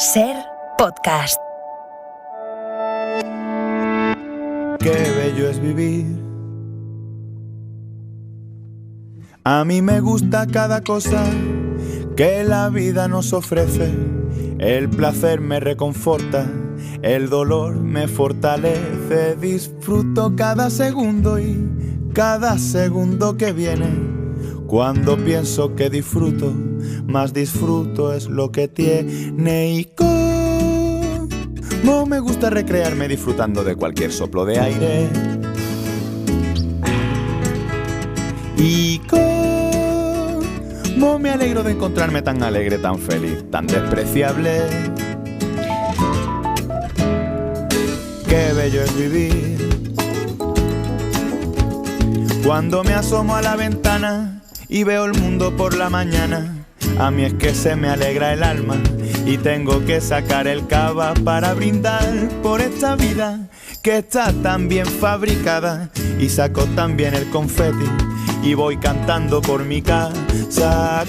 Ser Podcast. Qué bello es vivir. A mí me gusta cada cosa que la vida nos ofrece. El placer me reconforta, el dolor me fortalece. Disfruto cada segundo y cada segundo que viene. Cuando pienso que disfruto, más disfruto es lo que tiene. Y como me gusta recrearme disfrutando de cualquier soplo de aire. Y como me alegro de encontrarme tan alegre, tan feliz, tan despreciable. Qué bello es vivir. Cuando me asomo a la ventana y veo el mundo por la mañana, a mí es que se me alegra el alma y tengo que sacar el cava para brindar por esta vida que está tan bien fabricada. Y saco también el confeti y voy cantando por mi casa.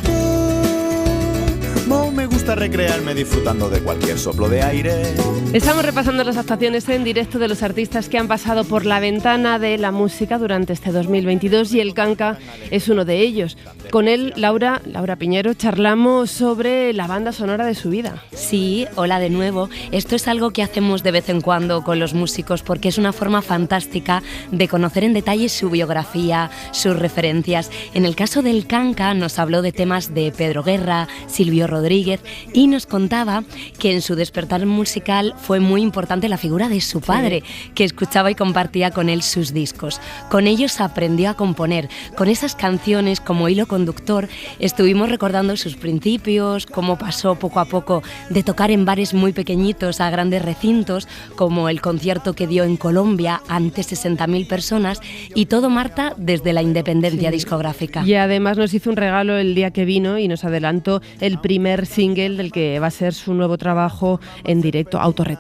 Como me gusta recrearme disfrutando de cualquier soplo de aire. Estamos repasando las actuaciones en directo de los artistas que han pasado por la ventana de la música durante este 2022 y el Kanka es uno de ellos. Con él, Laura Piñero, charlamos sobre la banda sonora de su vida. Sí, hola de nuevo. Esto es algo que hacemos de vez en cuando con los músicos porque es una forma fantástica de conocer en detalle su biografía, sus referencias. En el caso del Kanka nos habló de temas de Pedro Guerra, Silvio Rodríguez y nos contaba que en su despertar musical fue muy importante la figura de su padre, que escuchaba y compartía con él sus discos. Con ellos aprendió a componer. Con esas canciones como hilo conductor estuvimos recordando sus principios, cómo pasó poco a poco de tocar en bares muy pequeñitos a grandes recintos, como el concierto que dio en Colombia ante 60.000 personas, y todo, Marta, desde la independencia discográfica. Y además nos hizo un regalo el día que vino y nos adelantó el primer single del que va a ser su nuevo trabajo en directo, Autorretrato.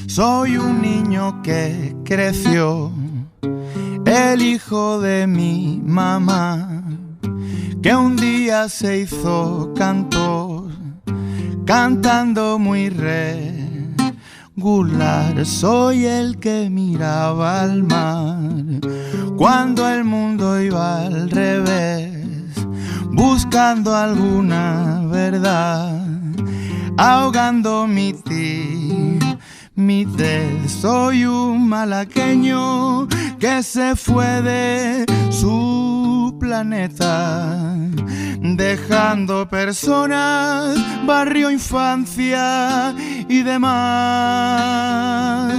Soy un niño que creció, el hijo de mi mamá, que un día se hizo cantor, cantando muy regular. Soy el que miraba al mar cuando el mundo iba al revés, buscando alguna verdad, ahogando mi timidez. Soy un malagueño que se fue de su planeta, dejando personas, barrio, infancia y demás.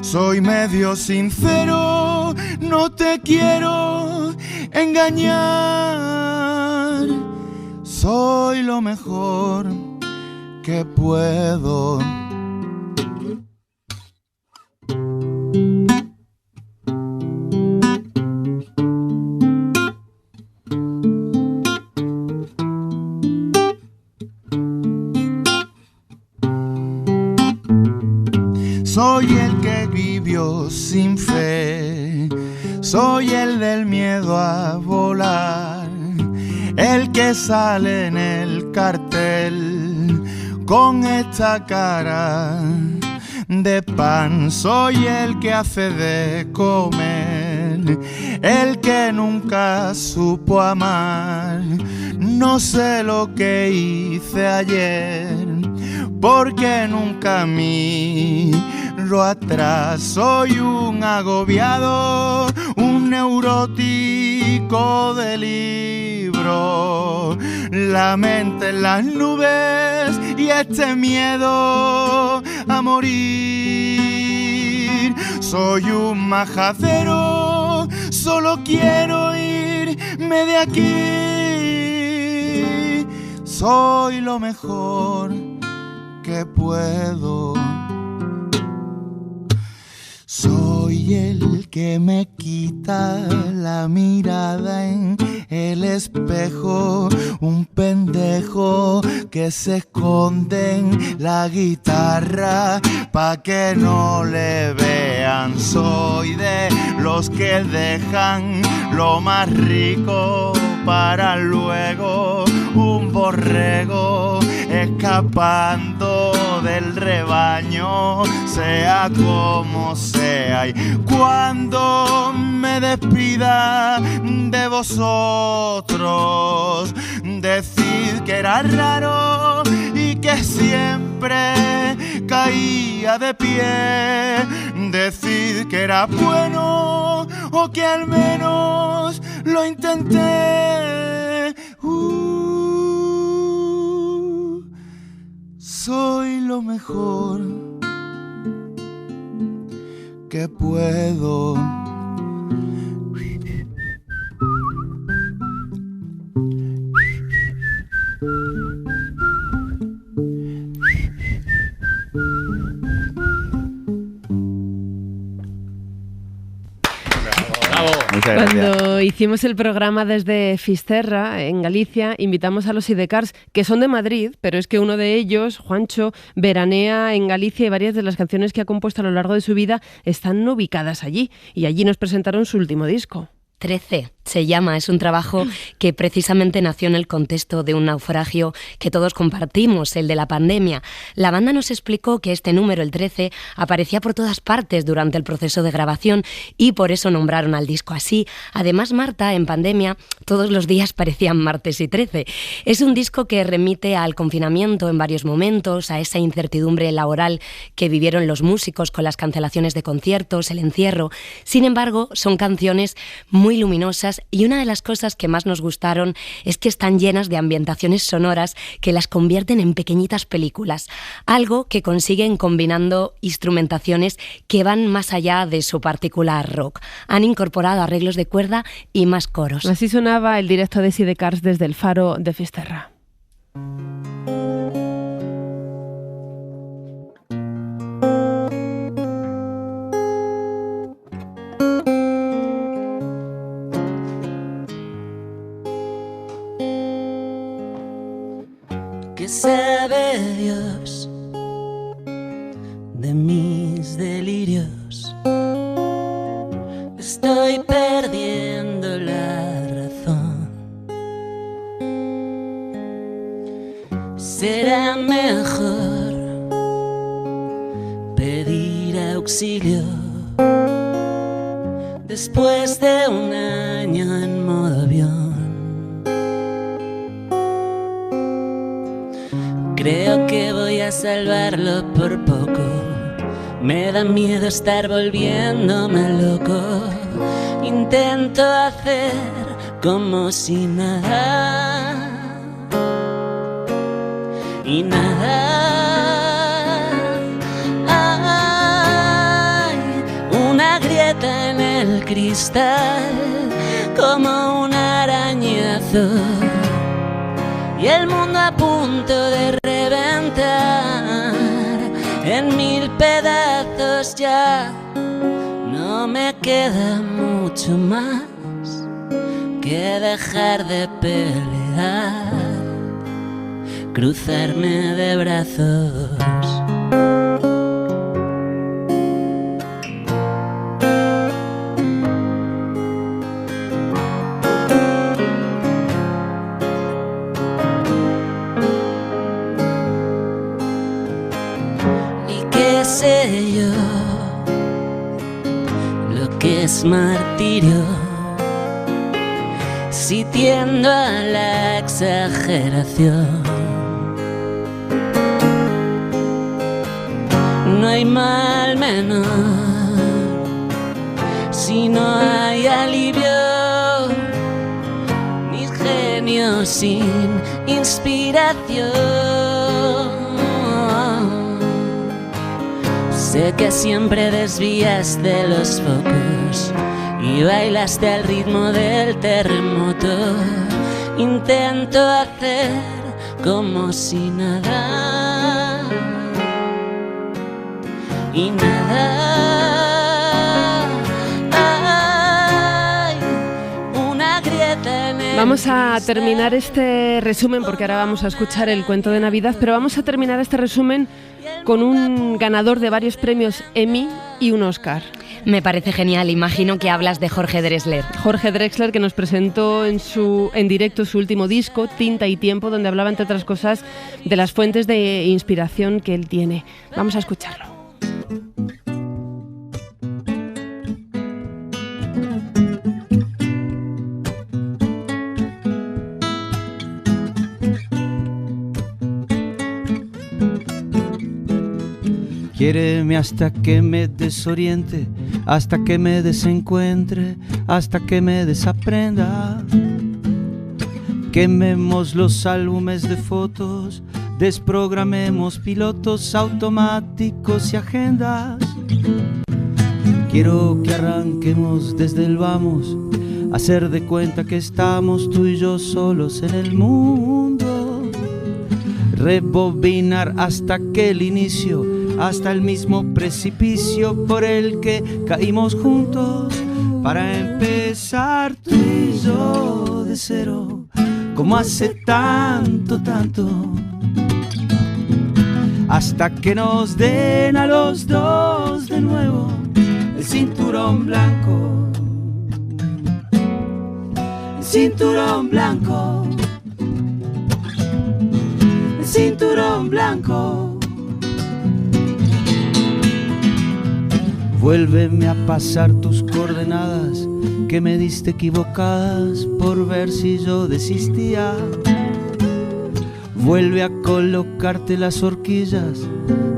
Soy medio sincero, no te quiero engañar. Soy lo mejor que puedo. Soy el que vivió sin fe, soy el del miedo a volar, el que sale en el cartel con esta cara de pan. Soy el que hace de comer, el que nunca supo amar. No sé lo que hice ayer, porque nunca miro atrás. Soy un agobiado, un neurótico de libro, la mente en las nubes y este miedo a morir. Soy un majadero, solo quiero irme de aquí. Soy lo mejor que puedo. Soy el que me quita la mirada en el espejo, un pendejo que se esconde en la guitarra pa' que no le vean. Soy de los que dejan lo más rico para luego, un borrego escapando del rebaño, sea como sea. Y cuando me despida de vosotros, decid que era raro y que siempre caía de pie. Decid que era bueno o que al menos lo intenté. Soy lo mejor que puedo. Cuando hicimos el programa desde Fisterra, en Galicia, invitamos a los Sidecars, que son de Madrid, pero es que uno de ellos, Juancho, veranea en Galicia y varias de las canciones que ha compuesto a lo largo de su vida están ubicadas allí. Y allí nos presentaron su último disco. 13 se llama, es un trabajo que precisamente nació en el contexto de un naufragio que todos compartimos, el de la pandemia. La banda nos explicó que este número, el 13, aparecía por todas partes durante el proceso de grabación y por eso nombraron al disco así. Además, Marta, en pandemia, todos los días parecían martes y 13. Es un disco que remite al confinamiento en varios momentos, a esa incertidumbre laboral que vivieron los músicos con las cancelaciones de conciertos, el encierro. Sin embargo, son canciones muy luminosas y una de las cosas que más nos gustaron es que están llenas de ambientaciones sonoras que las convierten en pequeñitas películas, algo que consiguen combinando instrumentaciones que van más allá de su particular rock. Han incorporado arreglos de cuerda y más coros. Así sonaba el directo de Sidecars desde el Faro de Fisterra. ¿Qué sabe Dios de mis delirios? Estoy perdiendo la razón. Será mejor pedir auxilio después de un año en modo avión. Creo que voy a salvarlo por poco. Me da miedo estar volviéndome loco. Intento hacer como si nada y nada. Hay una grieta en el cristal como un arañazo y el mundo a punto de reventar en mil pedazos. Ya no me queda mucho más que dejar de pelear, cruzarme de brazos. Sé yo lo que es martirio, si tiendo a la exageración. No hay mal menor si no hay alivio, ni genio sin inspiración. Sé que siempre desvías de los focos y bailaste al ritmo del terremoto. Intento hacer como si nada y nada. Vamos a terminar este resumen, porque ahora vamos a escuchar el cuento de Navidad, pero vamos a terminar este resumen con un ganador de varios premios Emmy y un Oscar. Me parece genial, imagino que hablas de Jorge Drexler. Jorge Drexler, que nos presentó en directo su último disco, Tinta y Tiempo, donde hablaba, entre otras cosas, de las fuentes de inspiración que él tiene. Vamos a escucharlo. Quiéreme hasta que me desoriente, hasta que me desencuentre, hasta que me desaprenda. Quememos los álbumes de fotos, desprogramemos pilotos automáticos y agendas. Quiero que arranquemos desde el vamos, hacer de cuenta que estamos tú y yo solos en el mundo. Rebobinar hasta que el inicio, hasta el mismo precipicio por el que caímos juntos, para empezar tú y yo de cero, como hace tanto, hasta que nos den a los dos de nuevo el cinturón blanco, el cinturón blanco, el cinturón blanco. Vuélveme a pasar tus coordenadas que me diste equivocadas por ver si yo desistía. Vuelve a colocarte las horquillas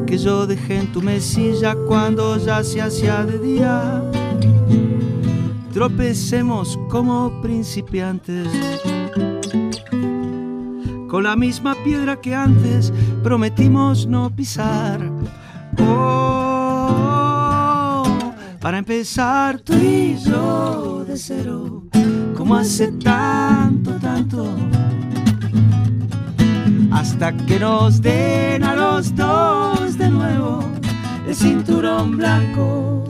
que yo dejé en tu mesilla cuando ya se hacía de día. Tropecemos como principiantes con la misma piedra que antes prometimos no pisar. Para empezar tú y yo de cero, como hace tanto, hasta que nos den a los dos de nuevo el cinturón blanco,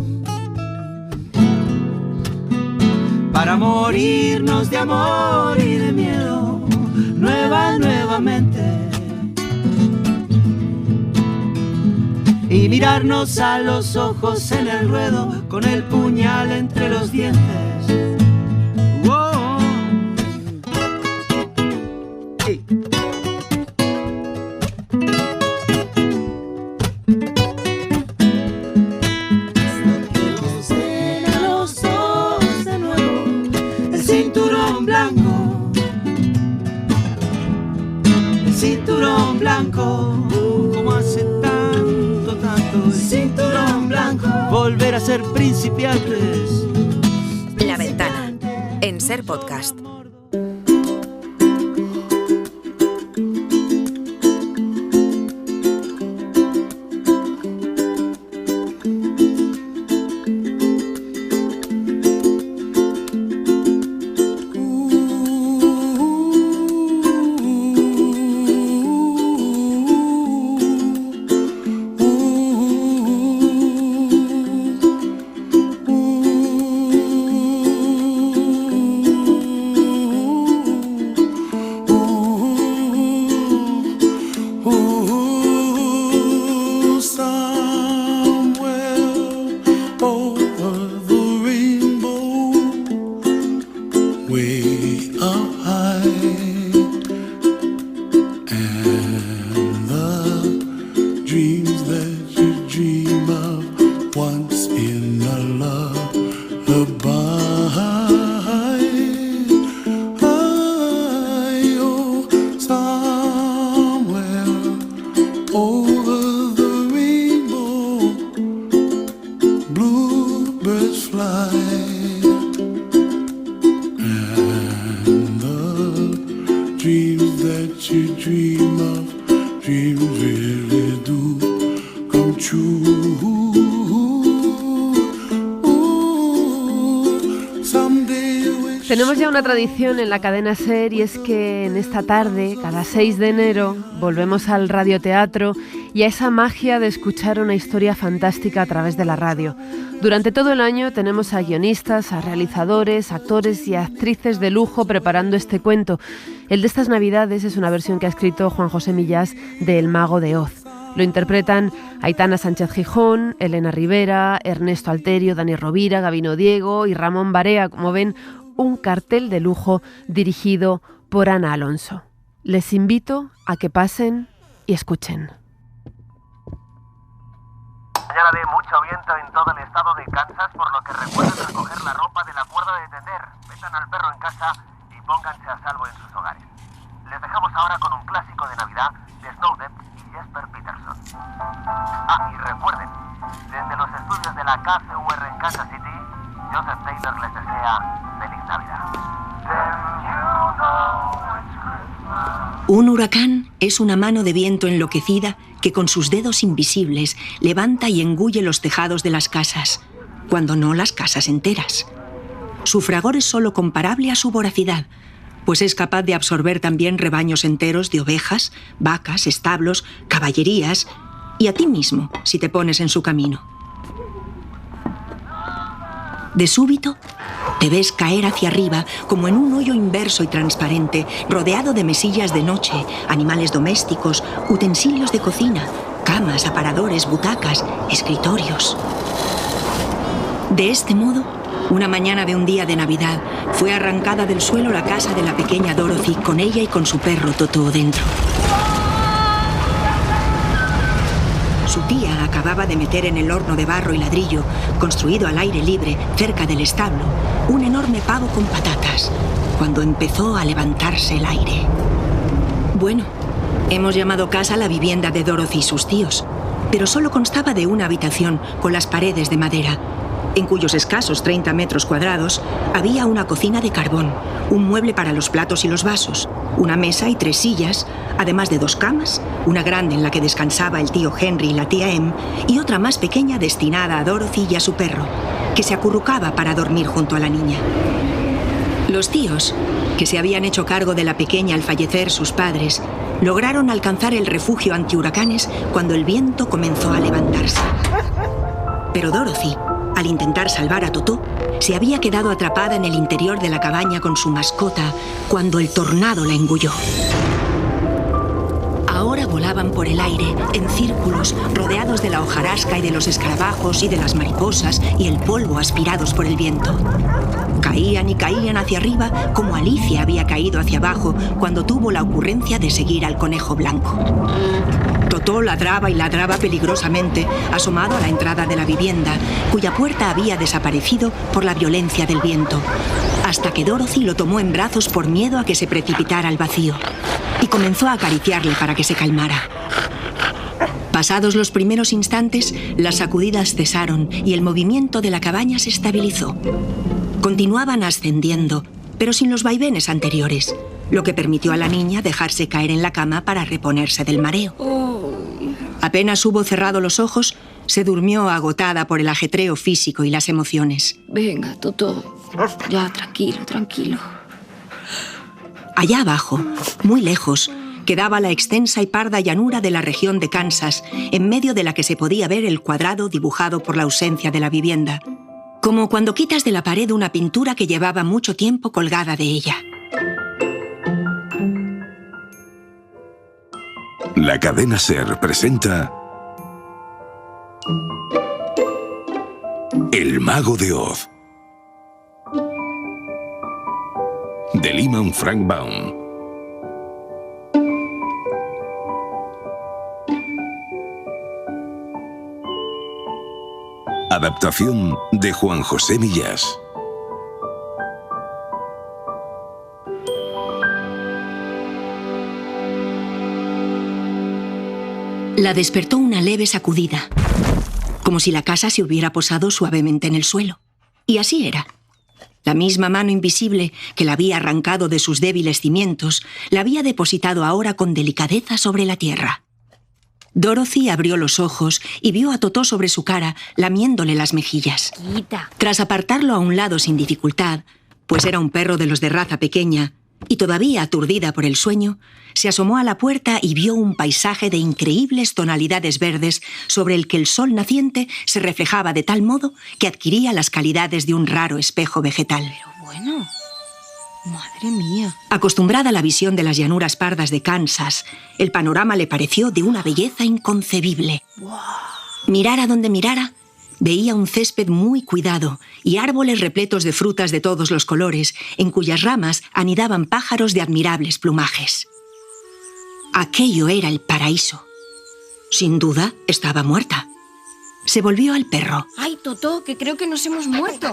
para morirnos de amor y de miedo nuevamente, y mirarnos a los ojos en el ruedo con el puñal entre los dientes. Wow. Hey. A los dos de nuevo el cinturón blanco, el cinturón blanco, como hace el cinturón blanco, volver a ser principiantes. La Ventana, en Ser Podcast. Tenemos ya una tradición en la cadena SER, y es que en esta tarde, cada 6 de enero, volvemos al radioteatro y a esa magia de escuchar una historia fantástica a través de la radio. Durante todo el año tenemos a guionistas, a realizadores, actores y actrices de lujo preparando este cuento. El de estas Navidades es una versión que ha escrito Juan José Millás de El Mago de Oz. Lo interpretan Aitana Sánchez Gijón, Elena Rivera, Ernesto Alterio, Dani Rovira, Gabino Diego y Ramón Barea. Como ven, un cartel de lujo dirigido por Ana Alonso. Les invito a que pasen y escuchen. Mañana de mucho viento en todo el estado de Kansas, por lo que recuerden recoger la ropa de la cuerda de tender, metan al perro en casa y pónganse a salvo en sus hogares. Les dejamos ahora con un clásico de Navidad de Snowden y Jesper Peterson. Y recuerden, desde los estudios de la KCUR en Kansas City, Joseph Taylor les desea feliz Navidad. Un huracán es una mano de viento enloquecida que con sus dedos invisibles levanta y engulle los tejados de las casas, cuando no las casas enteras. Su fragor es solo comparable a su voracidad, pues es capaz de absorber también rebaños enteros de ovejas, vacas, establos, caballerías y a ti mismo si te pones en su camino. De súbito, te ves caer hacia arriba como en un hoyo inverso y transparente, rodeado de mesillas de noche, animales domésticos, utensilios de cocina, camas, aparadores, butacas, escritorios. De este modo, una mañana de un día de Navidad, fue arrancada del suelo la casa de la pequeña Dorothy con ella y con su perro Totó dentro. Su tía acababa de meter en el horno de barro y ladrillo, construido al aire libre, cerca del establo, un enorme pavo con patatas, cuando empezó a levantarse el aire. Bueno, hemos llamado casa la vivienda de Dorothy y sus tíos, pero solo constaba de una habitación con las paredes de madera, en cuyos escasos 30 metros cuadrados había una cocina de carbón, un mueble para los platos y los vasos, una mesa y 3 sillas, además de 2 camas, una grande en la que descansaba el tío Henry y la tía Em, y otra más pequeña destinada a Dorothy y a su perro, que se acurrucaba para dormir junto a la niña. Los tíos, que se habían hecho cargo de la pequeña al fallecer sus padres, lograron alcanzar el refugio antihuracanes cuando el viento comenzó a levantarse. Pero Dorothy, al intentar salvar a Totó, se había quedado atrapada en el interior de la cabaña con su mascota cuando el tornado la engulló. Ahora volaban por el aire, en círculos, rodeados de la hojarasca y de los escarabajos y de las mariposas y el polvo aspirados por el viento. Caían y caían hacia arriba como Alicia había caído hacia abajo cuando tuvo la ocurrencia de seguir al conejo blanco. Totó ladraba y ladraba peligrosamente, asomado a la entrada de la vivienda, cuya puerta había desaparecido por la violencia del viento, hasta que Dorothy lo tomó en brazos por miedo a que se precipitara al vacío, y comenzó a acariciarle para que se calmara. Pasados los primeros instantes, las sacudidas cesaron y el movimiento de la cabaña se estabilizó. Continuaban ascendiendo, pero sin los vaivenes anteriores, lo que permitió a la niña dejarse caer en la cama para reponerse del mareo. Apenas hubo cerrado los ojos, se durmió agotada por el ajetreo físico y las emociones. Venga, Totó. Ya, tranquilo, tranquilo. Allá abajo, muy lejos, quedaba la extensa y parda llanura de la región de Kansas, en medio de la que se podía ver el cuadrado dibujado por la ausencia de la vivienda, como cuando quitas de la pared una pintura que llevaba mucho tiempo colgada de ella. La cadena SER presenta El Mago de Oz, de Lyman Frank Baum. Adaptación de Juan José Millás. La despertó una leve sacudida, como si la casa se hubiera posado suavemente en el suelo. Y así era. La misma mano invisible que la había arrancado de sus débiles cimientos, la había depositado ahora con delicadeza sobre la tierra. Dorothy abrió los ojos y vio a Totó sobre su cara, lamiéndole las mejillas. Quita. Tras apartarlo a un lado sin dificultad, pues era un perro de los de raza pequeña, y todavía aturdida por el sueño, se asomó a la puerta y vio un paisaje de increíbles tonalidades verdes sobre el que el sol naciente se reflejaba de tal modo que adquiría las calidades de un raro espejo vegetal. Pero bueno, madre mía. Acostumbrada a la visión de las llanuras pardas de Kansas, el panorama le pareció de una belleza inconcebible. ¡Wow! Mirara donde mirara, veía un césped muy cuidado y árboles repletos de frutas de todos los colores, en cuyas ramas anidaban pájaros de admirables plumajes. Aquello era el paraíso. Sin duda, estaba muerta. Se volvió al perro. ¡Ay, Totó, que creo que nos hemos muerto!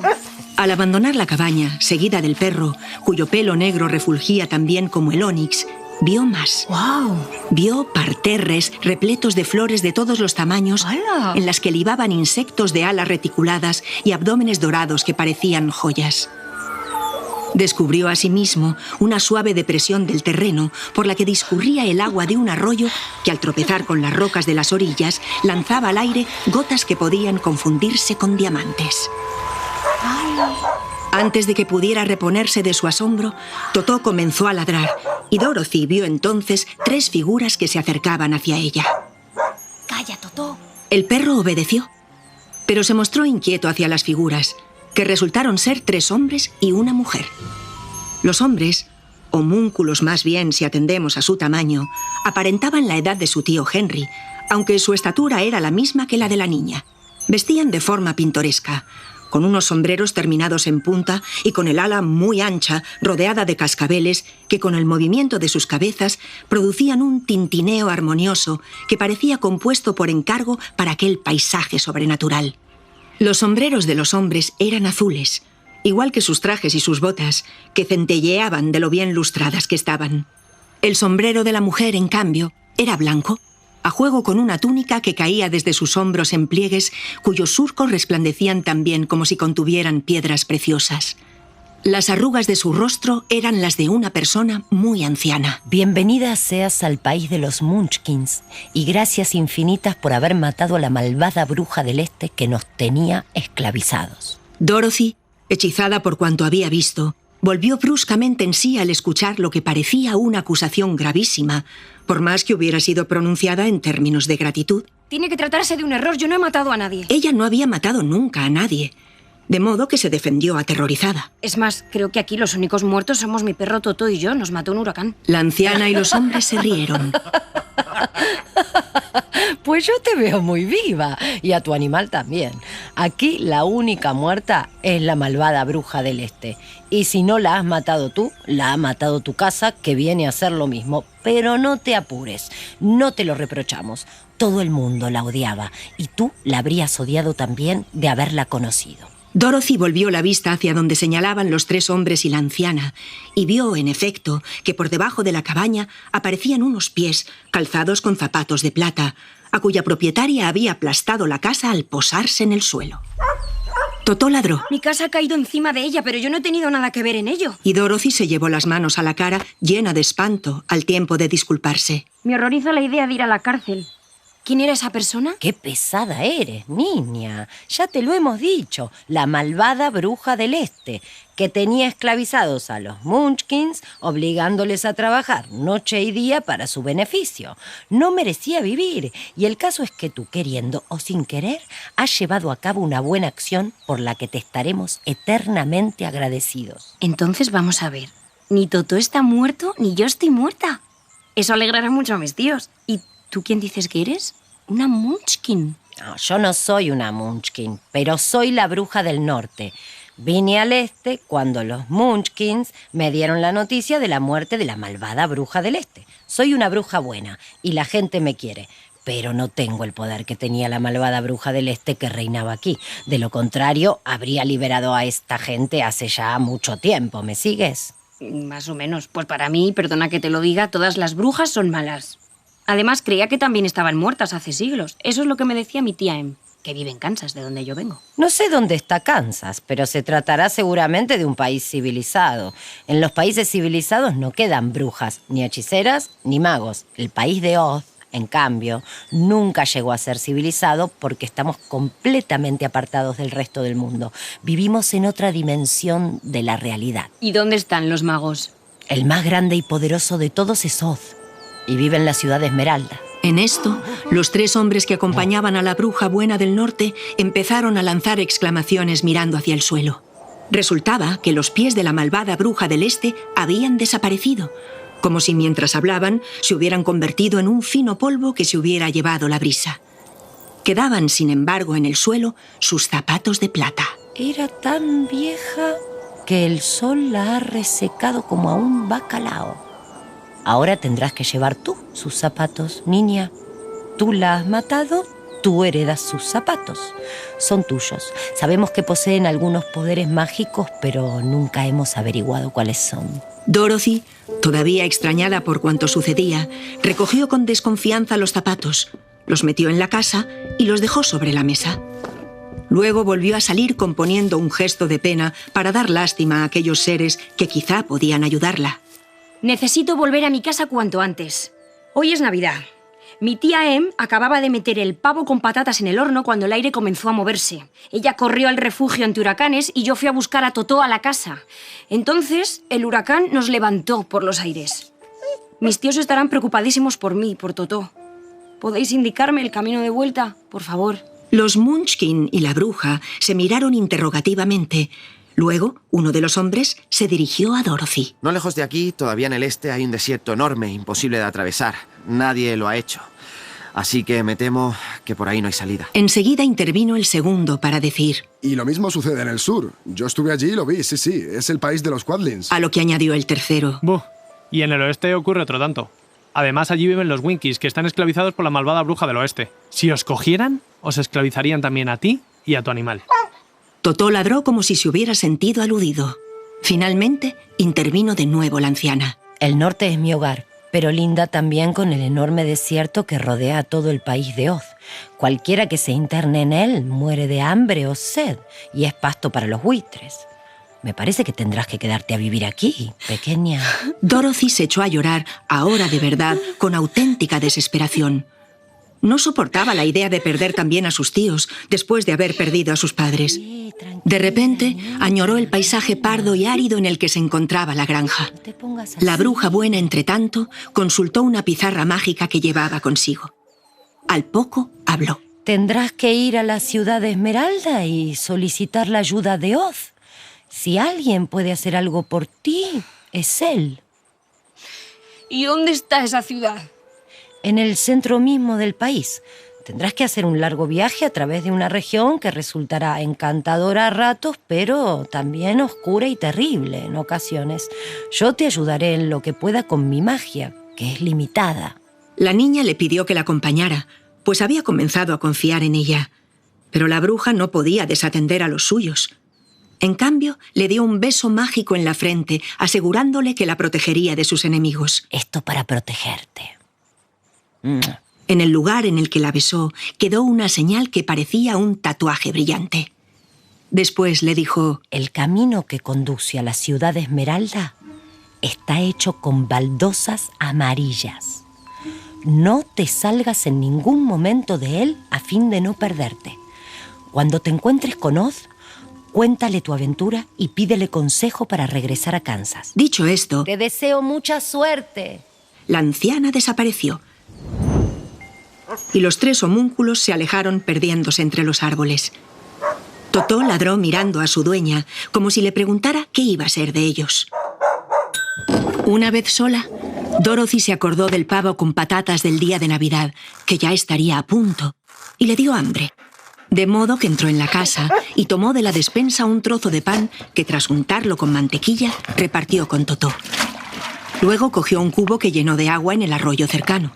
Al abandonar la cabaña, seguida del perro, cuyo pelo negro refulgía también como el ónix, vio más. ¡Wow! Vio parterres repletos de flores de todos los tamaños, ¡Hala! en las que libaban insectos de alas reticuladas y abdómenes dorados que parecían joyas. Descubrió asimismo una suave depresión del terreno por la que discurría el agua de un arroyo que, al tropezar con las rocas de las orillas, lanzaba al aire gotas que podían confundirse con diamantes. ¡Ay! Antes de que pudiera reponerse de su asombro, Totó comenzó a ladrar y Dorothy vio entonces 3 figuras que se acercaban hacia ella. ¡Calla, Totó! El perro obedeció, pero se mostró inquieto hacia las figuras, que resultaron ser 3 hombres y una mujer. Los hombres, homúnculos más bien si atendemos a su tamaño, aparentaban la edad de su tío Henry, aunque su estatura era la misma que la de la niña. Vestían de forma pintoresca, con unos sombreros terminados en punta y con el ala muy ancha, rodeada de cascabeles que con el movimiento de sus cabezas producían un tintineo armonioso que parecía compuesto por encargo para aquel paisaje sobrenatural. Los sombreros de los hombres eran azules, igual que sus trajes y sus botas, que centelleaban de lo bien lustradas que estaban. El sombrero de la mujer, en cambio, era blanco, a juego con una túnica que caía desde sus hombros en pliegues, cuyos surcos resplandecían también como si contuvieran piedras preciosas. Las arrugas de su rostro eran las de una persona muy anciana. Bienvenida seas al país de los Munchkins y gracias infinitas por haber matado a la malvada bruja del este que nos tenía esclavizados. Dorothy, hechizada por cuanto había visto, volvió bruscamente en sí al escuchar lo que parecía una acusación gravísima, por más que hubiera sido pronunciada en términos de gratitud. Tiene que tratarse de un error, yo no he matado a nadie. Ella no había matado nunca a nadie, de modo que se defendió aterrorizada. Es más, creo que aquí los únicos muertos somos mi perro Totó y yo. Nos mató un huracán. La anciana y los hombres se rieron. Pues yo te veo muy viva, y a tu animal también. Aquí la única muerta es la malvada bruja del este. Y si no la has matado tú, la ha matado tu casa, que viene a hacer lo mismo. Pero no te apures, no te lo reprochamos. Todo el mundo la odiaba, y tú la habrías odiado también de haberla conocido. Dorothy volvió la vista hacia donde señalaban los 3 hombres y la anciana, y vio, en efecto, que por debajo de la cabaña aparecían unos pies calzados con zapatos de plata, a cuya propietaria había aplastado la casa al posarse en el suelo. Totó ladró. Mi casa ha caído encima de ella, pero yo no he tenido nada que ver en ello. Y Dorothy se llevó las manos a la cara, llena de espanto, al tiempo de disculparse. Me horroriza la idea de ir a la cárcel. ¿Quién era esa persona? ¡Qué pesada eres, niña! Ya te lo hemos dicho, la malvada bruja del este, que tenía esclavizados a los Munchkins, obligándoles a trabajar noche y día para su beneficio. No merecía vivir, y el caso es que tú, queriendo o sin querer, has llevado a cabo una buena acción por la que te estaremos eternamente agradecidos. Entonces vamos a ver, ni Totó está muerto, ni yo estoy muerta. Eso alegrará mucho a mis tíos. ¿Y tú quién dices que eres? Una Munchkin. No, yo no soy una Munchkin, pero soy la bruja del norte. Vine al este cuando los Munchkins me dieron la noticia de la muerte de la malvada bruja del este. Soy una bruja buena y la gente me quiere, pero no tengo el poder que tenía la malvada bruja del este que reinaba aquí. De lo contrario, habría liberado a esta gente hace ya mucho tiempo. ¿Me sigues? Más o menos. Pues para mí, perdona que te lo diga, todas las brujas son malas. Además, creía que también estaban muertas hace siglos. Eso es lo que me decía mi tía Em, que vive en Kansas, de donde yo vengo. No sé dónde está Kansas, pero se tratará seguramente de un país civilizado. En los países civilizados no quedan brujas, ni hechiceras, ni magos. El país de Oz, en cambio, nunca llegó a ser civilizado porque estamos completamente apartados del resto del mundo. Vivimos en otra dimensión de la realidad. ¿Y dónde están los magos? El más grande y poderoso de todos es Oz, y vive en la ciudad de Esmeralda. En esto, los 3 hombres que acompañaban a la bruja buena del norte empezaron a lanzar exclamaciones mirando hacia el suelo. Resultaba que los pies de la malvada bruja del este habían desaparecido, como si mientras hablaban se hubieran convertido en un fino polvo que se hubiera llevado la brisa. Quedaban, sin embargo, en el suelo sus zapatos de plata. Era tan vieja que el sol la ha resecado como a un bacalao. Ahora tendrás que llevar tú sus zapatos, niña. Tú la has matado, tú heredas sus zapatos. Son tuyos. Sabemos que poseen algunos poderes mágicos, pero nunca hemos averiguado cuáles son. Dorothy, todavía extrañada por cuanto sucedía, recogió con desconfianza los zapatos, los metió en la casa y los dejó sobre la mesa. Luego volvió a salir componiendo un gesto de pena para dar lástima a aquellos seres que quizá podían ayudarla. Necesito volver a mi casa cuanto antes. Hoy es Navidad. Mi tía Em acababa de meter el pavo con patatas en el horno cuando el aire comenzó a moverse. Ella corrió al refugio ante huracanes y yo fui a buscar a Totó a la casa. Entonces, el huracán nos levantó por los aires. Mis tíos estarán preocupadísimos por mí, por Totó. ¿Podéis indicarme el camino de vuelta, por favor? Los Munchkin y la bruja se miraron interrogativamente. Luego, uno de los hombres se dirigió a Dorothy. No lejos de aquí, todavía en el este, hay un desierto enorme, imposible de atravesar. Nadie lo ha hecho. Así que me temo que por ahí no hay salida. Enseguida intervino el segundo para decir... Y lo mismo sucede en el sur. Yo estuve allí y lo vi, sí, es el país de los Quadlings. A lo que añadió el tercero. Buh, y en el oeste ocurre otro tanto. Además, allí viven los Winkies, que están esclavizados por la malvada bruja del oeste. Si os cogieran, os esclavizarían también a ti y a tu animal. Totó ladró como si se hubiera sentido aludido. Finalmente, intervino de nuevo la anciana. El norte es mi hogar, pero linda también con el enorme desierto que rodea a todo el país de Oz. Cualquiera que se interne en él muere de hambre o sed y es pasto para los buitres. Me parece que tendrás que quedarte a vivir aquí, pequeña. Dorothy se echó a llorar, ahora de verdad, con auténtica desesperación. No soportaba la idea de perder también a sus tíos, después de haber perdido a sus padres. De repente, añoró el paisaje pardo y árido en el que se encontraba la granja. La bruja buena, entretanto, consultó una pizarra mágica que llevaba consigo. Al poco, habló. Tendrás que ir a la ciudad de Esmeralda y solicitar la ayuda de Oz. Si alguien puede hacer algo por ti, es él. ¿Y dónde está esa ciudad? En el centro mismo del país. Tendrás que hacer un largo viaje a través de una región que resultará encantadora a ratos, pero también oscura y terrible en ocasiones. Yo te ayudaré en lo que pueda con mi magia, que es limitada. La niña le pidió que la acompañara, pues había comenzado a confiar en ella. Pero la bruja no podía desatender a los suyos. En cambio, le dio un beso mágico en la frente, asegurándole que la protegería de sus enemigos. Esto para protegerte. En el lugar en el que la besó, quedó una señal que parecía un tatuaje brillante. Después le dijo... El camino que conduce a la ciudad de Esmeralda está hecho con baldosas amarillas. No te salgas en ningún momento de él a fin de no perderte. Cuando te encuentres con Oz, cuéntale tu aventura y pídele consejo para regresar a Kansas. Dicho esto... Te deseo mucha suerte. La anciana desapareció. Y los 3 homúnculos se alejaron perdiéndose entre los árboles. Totó ladró mirando a su dueña, como si le preguntara qué iba a ser de ellos. Una vez sola, Dorothy se acordó del pavo con patatas del día de Navidad, que ya estaría a punto, y le dio hambre. De modo que entró en la casa y tomó de la despensa un trozo de pan que, tras untarlo con mantequilla, repartió con Totó. Luego cogió un cubo que llenó de agua en el arroyo cercano.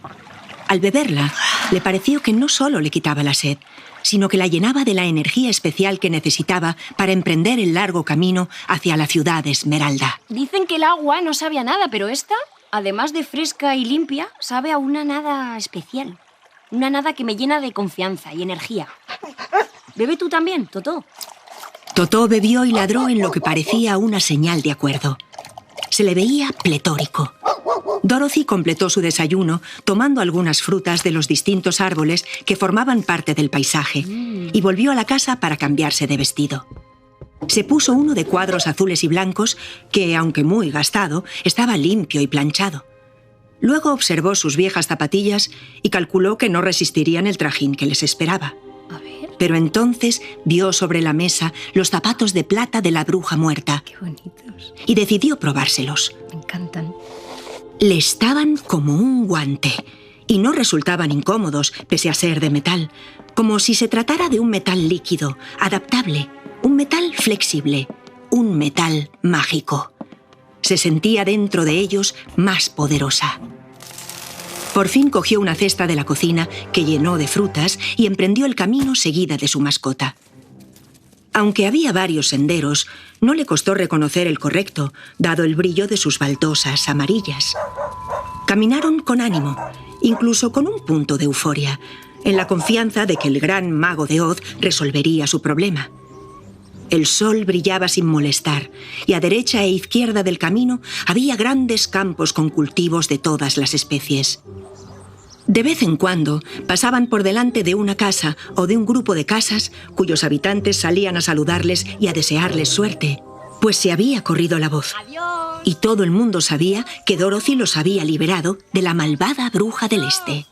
Al beberla, le pareció que no solo le quitaba la sed, sino que la llenaba de la energía especial que necesitaba para emprender el largo camino hacia la ciudad de Esmeralda. Dicen que el agua no sabe a nada, pero esta, además de fresca y limpia, sabe a una nada especial. Una nada que me llena de confianza y energía. ¿Bebe tú también, Totó? Totó bebió y ladró en lo que parecía una señal de acuerdo. Se le veía pletórico. Dorothy completó su desayuno tomando algunas frutas de los distintos árboles que formaban parte del paisaje y volvió a la casa para cambiarse de vestido. Se puso uno de cuadros azules y blancos que, aunque muy gastado, estaba limpio y planchado. Luego observó sus viejas zapatillas y calculó que no resistirían el trajín que les esperaba. Pero entonces vio sobre la mesa los zapatos de plata de la bruja muerta. ¡Qué bonitos! Y decidió probárselos. Me encantan. Le estaban como un guante y no resultaban incómodos, pese a ser de metal, como si se tratara de un metal líquido, adaptable, un metal flexible, un metal mágico. Se sentía dentro de ellos más poderosa. Por fin cogió una cesta de la cocina que llenó de frutas y emprendió el camino seguida de su mascota. Aunque había varios senderos, no le costó reconocer el correcto, dado el brillo de sus baldosas amarillas. Caminaron con ánimo, incluso con un punto de euforia, en la confianza de que el gran mago de Oz resolvería su problema. El sol brillaba sin molestar, y a derecha e izquierda del camino había grandes campos con cultivos de todas las especies. De vez en cuando pasaban por delante de una casa o de un grupo de casas cuyos habitantes salían a saludarles y a desearles suerte, pues se había corrido la voz. Y todo el mundo sabía que Dorothy los había liberado de la malvada bruja del Este.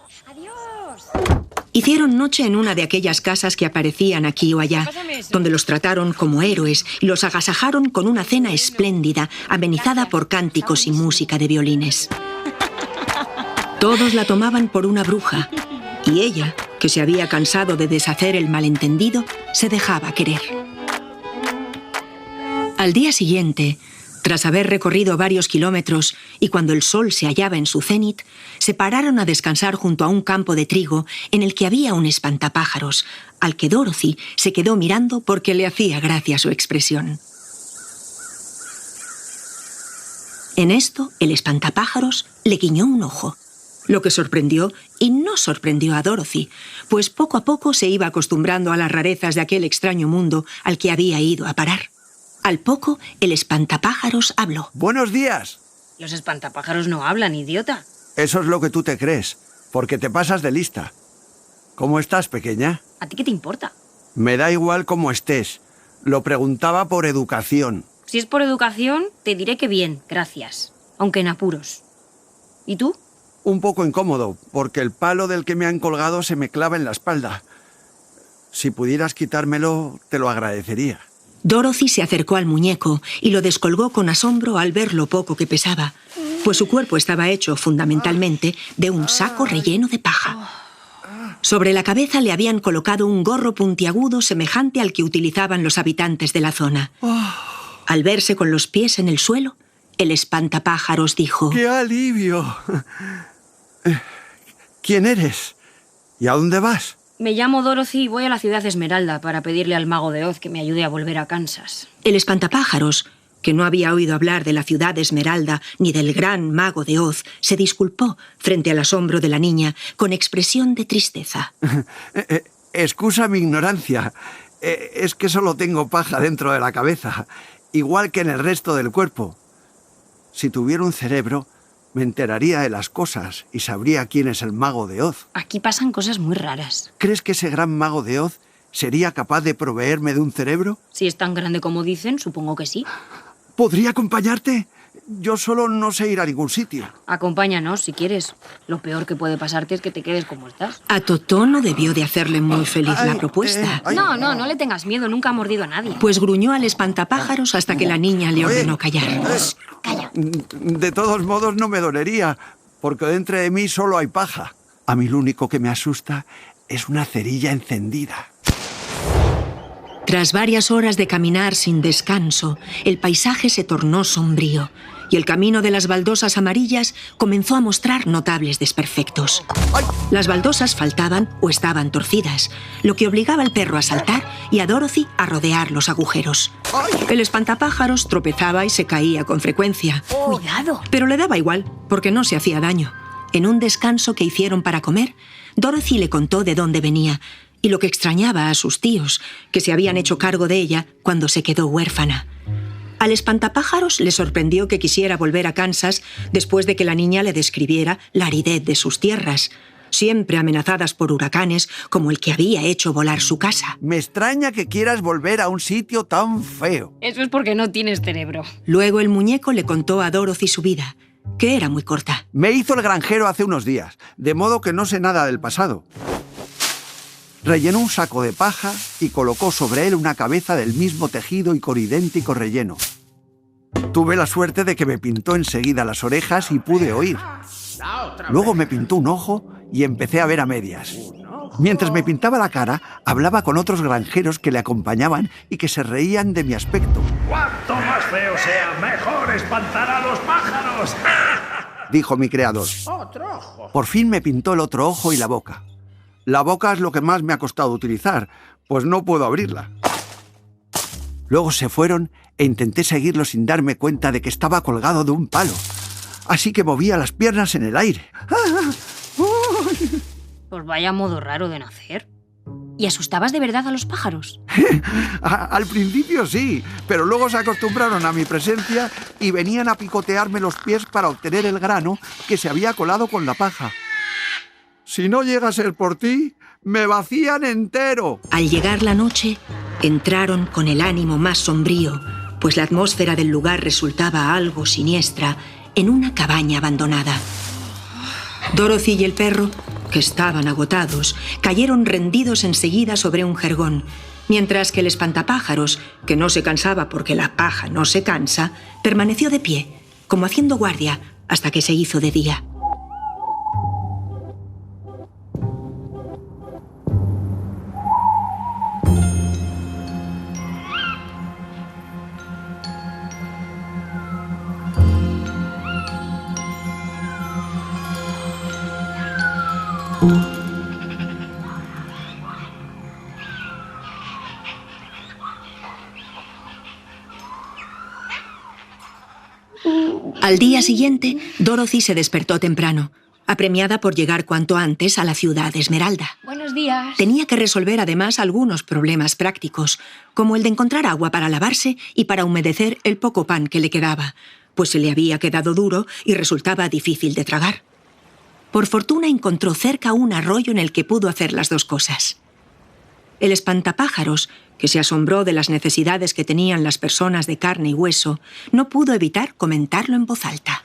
Hicieron noche en una de aquellas casas que aparecían aquí o allá, donde los trataron como héroes y los agasajaron con una cena espléndida, amenizada por cánticos y música de violines. Todos la tomaban por una bruja, y ella, que se había cansado de deshacer el malentendido, se dejaba querer. Al día siguiente, tras haber recorrido varios kilómetros y cuando el sol se hallaba en su cenit, se pararon a descansar junto a un campo de trigo en el que había un espantapájaros, al que Dorothy se quedó mirando porque le hacía gracia su expresión. En esto, el espantapájaros le guiñó un ojo, lo que sorprendió y no sorprendió a Dorothy, pues poco a poco se iba acostumbrando a las rarezas de aquel extraño mundo al que había ido a parar. Al poco, el espantapájaros habló. ¡Buenos días! Los espantapájaros no hablan, idiota. Eso es lo que tú te crees, porque te pasas de lista. ¿Cómo estás, pequeña? ¿A ti qué te importa? Me da igual cómo estés. Lo preguntaba por educación. Si es por educación, te diré que bien, gracias. Aunque en apuros. ¿Y tú? Un poco incómodo, porque el palo del que me han colgado se me clava en la espalda. Si pudieras quitármelo, te lo agradecería. Dorothy se acercó al muñeco y lo descolgó con asombro al ver lo poco que pesaba, pues su cuerpo estaba hecho fundamentalmente de un saco relleno de paja. Sobre la cabeza le habían colocado un gorro puntiagudo semejante al que utilizaban los habitantes de la zona. Al verse con los pies en el suelo, el espantapájaros dijo: ¡Qué alivio! ¿Quién eres? ¿Y a dónde vas? Me llamo Dorothy y voy a la ciudad Esmeralda para pedirle al mago de Oz que me ayude a volver a Kansas. El espantapájaros, que no había oído hablar de la ciudad Esmeralda ni del gran mago de Oz, se disculpó frente al asombro de la niña con expresión de tristeza. Excusa mi ignorancia. Es que solo tengo paja dentro de la cabeza, igual que en el resto del cuerpo. Si tuviera un cerebro, me enteraría de las cosas y sabría quién es el mago de Oz. Aquí pasan cosas muy raras. ¿Crees que ese gran mago de Oz sería capaz de proveerme de un cerebro? Si es tan grande como dicen, supongo que sí. ¿Podría acompañarte? Yo solo no sé ir a ningún sitio. Acompáñanos, si quieres. Lo peor que puede pasarte es que te quedes como estás. A Totó no debió de hacerle muy feliz la propuesta. No le tengas miedo, nunca ha mordido a nadie. Pues gruñó al espantapájaros hasta que la niña le ordenó callar. Calla. De todos modos no me dolería, porque dentro de mí solo hay paja. A mí lo único que me asusta es una cerilla encendida. Tras varias horas de caminar sin descanso, el paisaje se tornó sombrío y el camino de las baldosas amarillas comenzó a mostrar notables desperfectos. Las baldosas faltaban o estaban torcidas, lo que obligaba al perro a saltar y a Dorothy a rodear los agujeros. El espantapájaros tropezaba y se caía con frecuencia. ¡Cuidado! Pero le daba igual, porque no se hacía daño. En un descanso que hicieron para comer, Dorothy le contó de dónde venía y lo que extrañaba a sus tíos, que se habían hecho cargo de ella cuando se quedó huérfana. Al espantapájaros le sorprendió que quisiera volver a Kansas después de que la niña le describiera la aridez de sus tierras, siempre amenazadas por huracanes como el que había hecho volar su casa. Me extraña que quieras volver a un sitio tan feo. Eso es porque no tienes cerebro. Luego el muñeco le contó a Dorothy su vida, que era muy corta. Me hizo el granjero hace unos días, de modo que no sé nada del pasado. Rellenó un saco de paja y colocó sobre él una cabeza del mismo tejido y con idéntico relleno. Tuve la suerte de que me pintó enseguida las orejas y pude oír. Luego me pintó un ojo y empecé a ver a medias. Mientras me pintaba la cara, hablaba con otros granjeros que le acompañaban y que se reían de mi aspecto. ¡Cuanto más feo sea, mejor espantar a los pájaros! Dijo mi creador. Otro ojo. Por fin me pintó el otro ojo y la boca. La boca es lo que más me ha costado utilizar, pues no puedo abrirla. Luego se fueron e intenté seguirlo sin darme cuenta de que estaba colgado de un palo. Así que movía las piernas en el aire. Pues vaya modo raro de nacer. ¿Y asustabas de verdad a los pájaros? Al principio sí, pero luego se acostumbraron a mi presencia y venían a picotearme los pies para obtener el grano que se había colado con la paja. Si no llega a ser por ti, me vacían entero. Al llegar la noche, entraron con el ánimo más sombrío, pues la atmósfera del lugar resultaba algo siniestra, en una cabaña abandonada. Dorothy y el perro, que estaban agotados, cayeron rendidos enseguida sobre un jergón, mientras que el espantapájaros, que no se cansaba porque la paja no se cansa, permaneció de pie, como haciendo guardia, hasta que se hizo de día. Al día siguiente, Dorothy se despertó temprano, apremiada por llegar cuanto antes a la ciudad Esmeralda. Buenos días. Tenía que resolver además algunos problemas prácticos, como el de encontrar agua para lavarse y para humedecer el poco pan que le quedaba, pues se le había quedado duro y resultaba difícil de tragar. Por fortuna encontró cerca un arroyo en el que pudo hacer las dos cosas. El espantapájaros, que se asombró de las necesidades que tenían las personas de carne y hueso, no pudo evitar comentarlo en voz alta.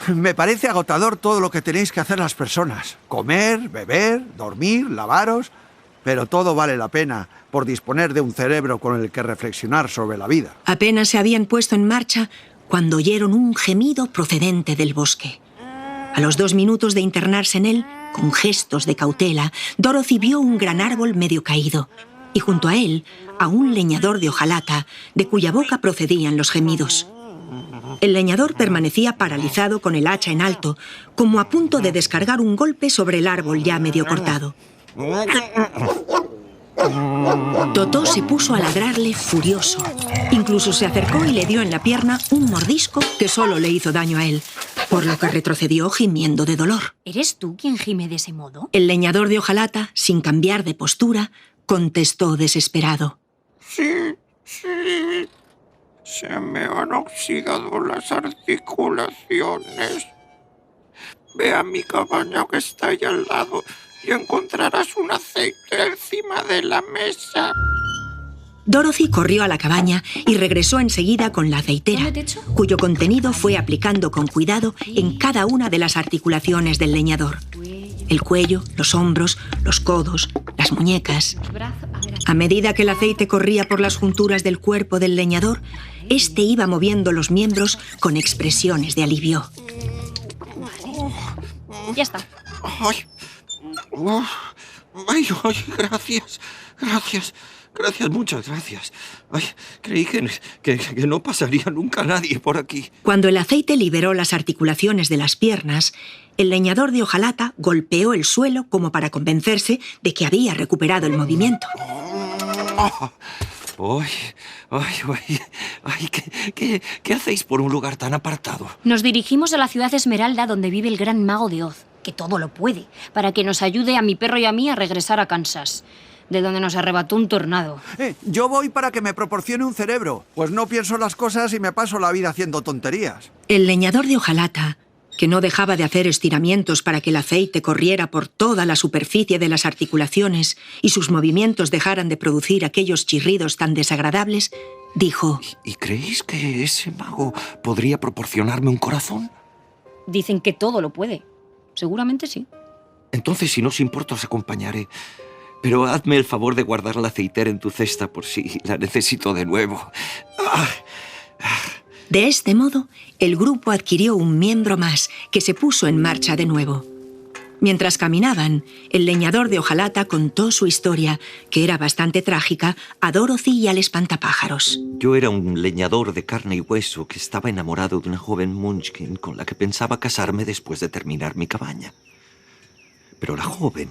Me parece agotador todo lo que tenéis que hacer las personas. Comer, beber, dormir, lavaros... Pero todo vale la pena por disponer de un cerebro con el que reflexionar sobre la vida. Apenas se habían puesto en marcha cuando oyeron un gemido procedente del bosque. A los 2 minutos de internarse en él, con gestos de cautela, Dorothy vio un gran árbol medio caído y junto a él a un leñador de hojalata, de cuya boca procedían los gemidos. El leñador permanecía paralizado con el hacha en alto, como a punto de descargar un golpe sobre el árbol ya medio cortado. Totó se puso a ladrarle furioso. Incluso se acercó y le dio en la pierna un mordisco que solo le hizo daño a él, por lo que retrocedió gimiendo de dolor. ¿Eres tú quien gime de ese modo? El leñador de hojalata, sin cambiar de postura, contestó desesperado. Sí. Se me han oxidado las articulaciones. Ve a mi cabaña que está ahí al lado y encontrarás un aceite encima de la mesa. Dorothy corrió a la cabaña y regresó enseguida con la aceitera, cuyo contenido fue aplicando con cuidado en cada una de las articulaciones del leñador. El cuello, los hombros, los codos, las muñecas. A medida que el aceite corría por las junturas del cuerpo del leñador, este iba moviendo los miembros con expresiones de alivio. Ya está. Gracias, muchas gracias. Ay, creí que no pasaría nunca nadie por aquí. Cuando el aceite liberó las articulaciones de las piernas, el leñador de hojalata golpeó el suelo como para convencerse de que había recuperado el movimiento. ¿Qué hacéis por un lugar tan apartado? Nos dirigimos a la ciudad Esmeralda, donde vive el gran mago de Oz, que todo lo puede, para que nos ayude a mi perro y a mí a regresar a Kansas, de donde nos arrebató un tornado. Yo voy para que me proporcione un cerebro, pues no pienso las cosas y me paso la vida haciendo tonterías. El leñador de hojalata que no dejaba de hacer estiramientos para que el aceite corriera por toda la superficie de las articulaciones y sus movimientos dejaran de producir aquellos chirridos tan desagradables, dijo: ¿Y creéis que ese mago podría proporcionarme un corazón? Dicen que todo lo puede. Seguramente sí. Entonces, si no os importa, os acompañaré. Pero hazme el favor de guardar la aceitera en tu cesta por si la necesito de nuevo. De este modo, el grupo adquirió un miembro más que se puso en marcha de nuevo. Mientras caminaban, el leñador de hojalata contó su historia, que era bastante trágica, a Dorothy y al espantapájaros. Yo era un leñador de carne y hueso que estaba enamorado de una joven Munchkin con la que pensaba casarme después de terminar mi cabaña. Pero la joven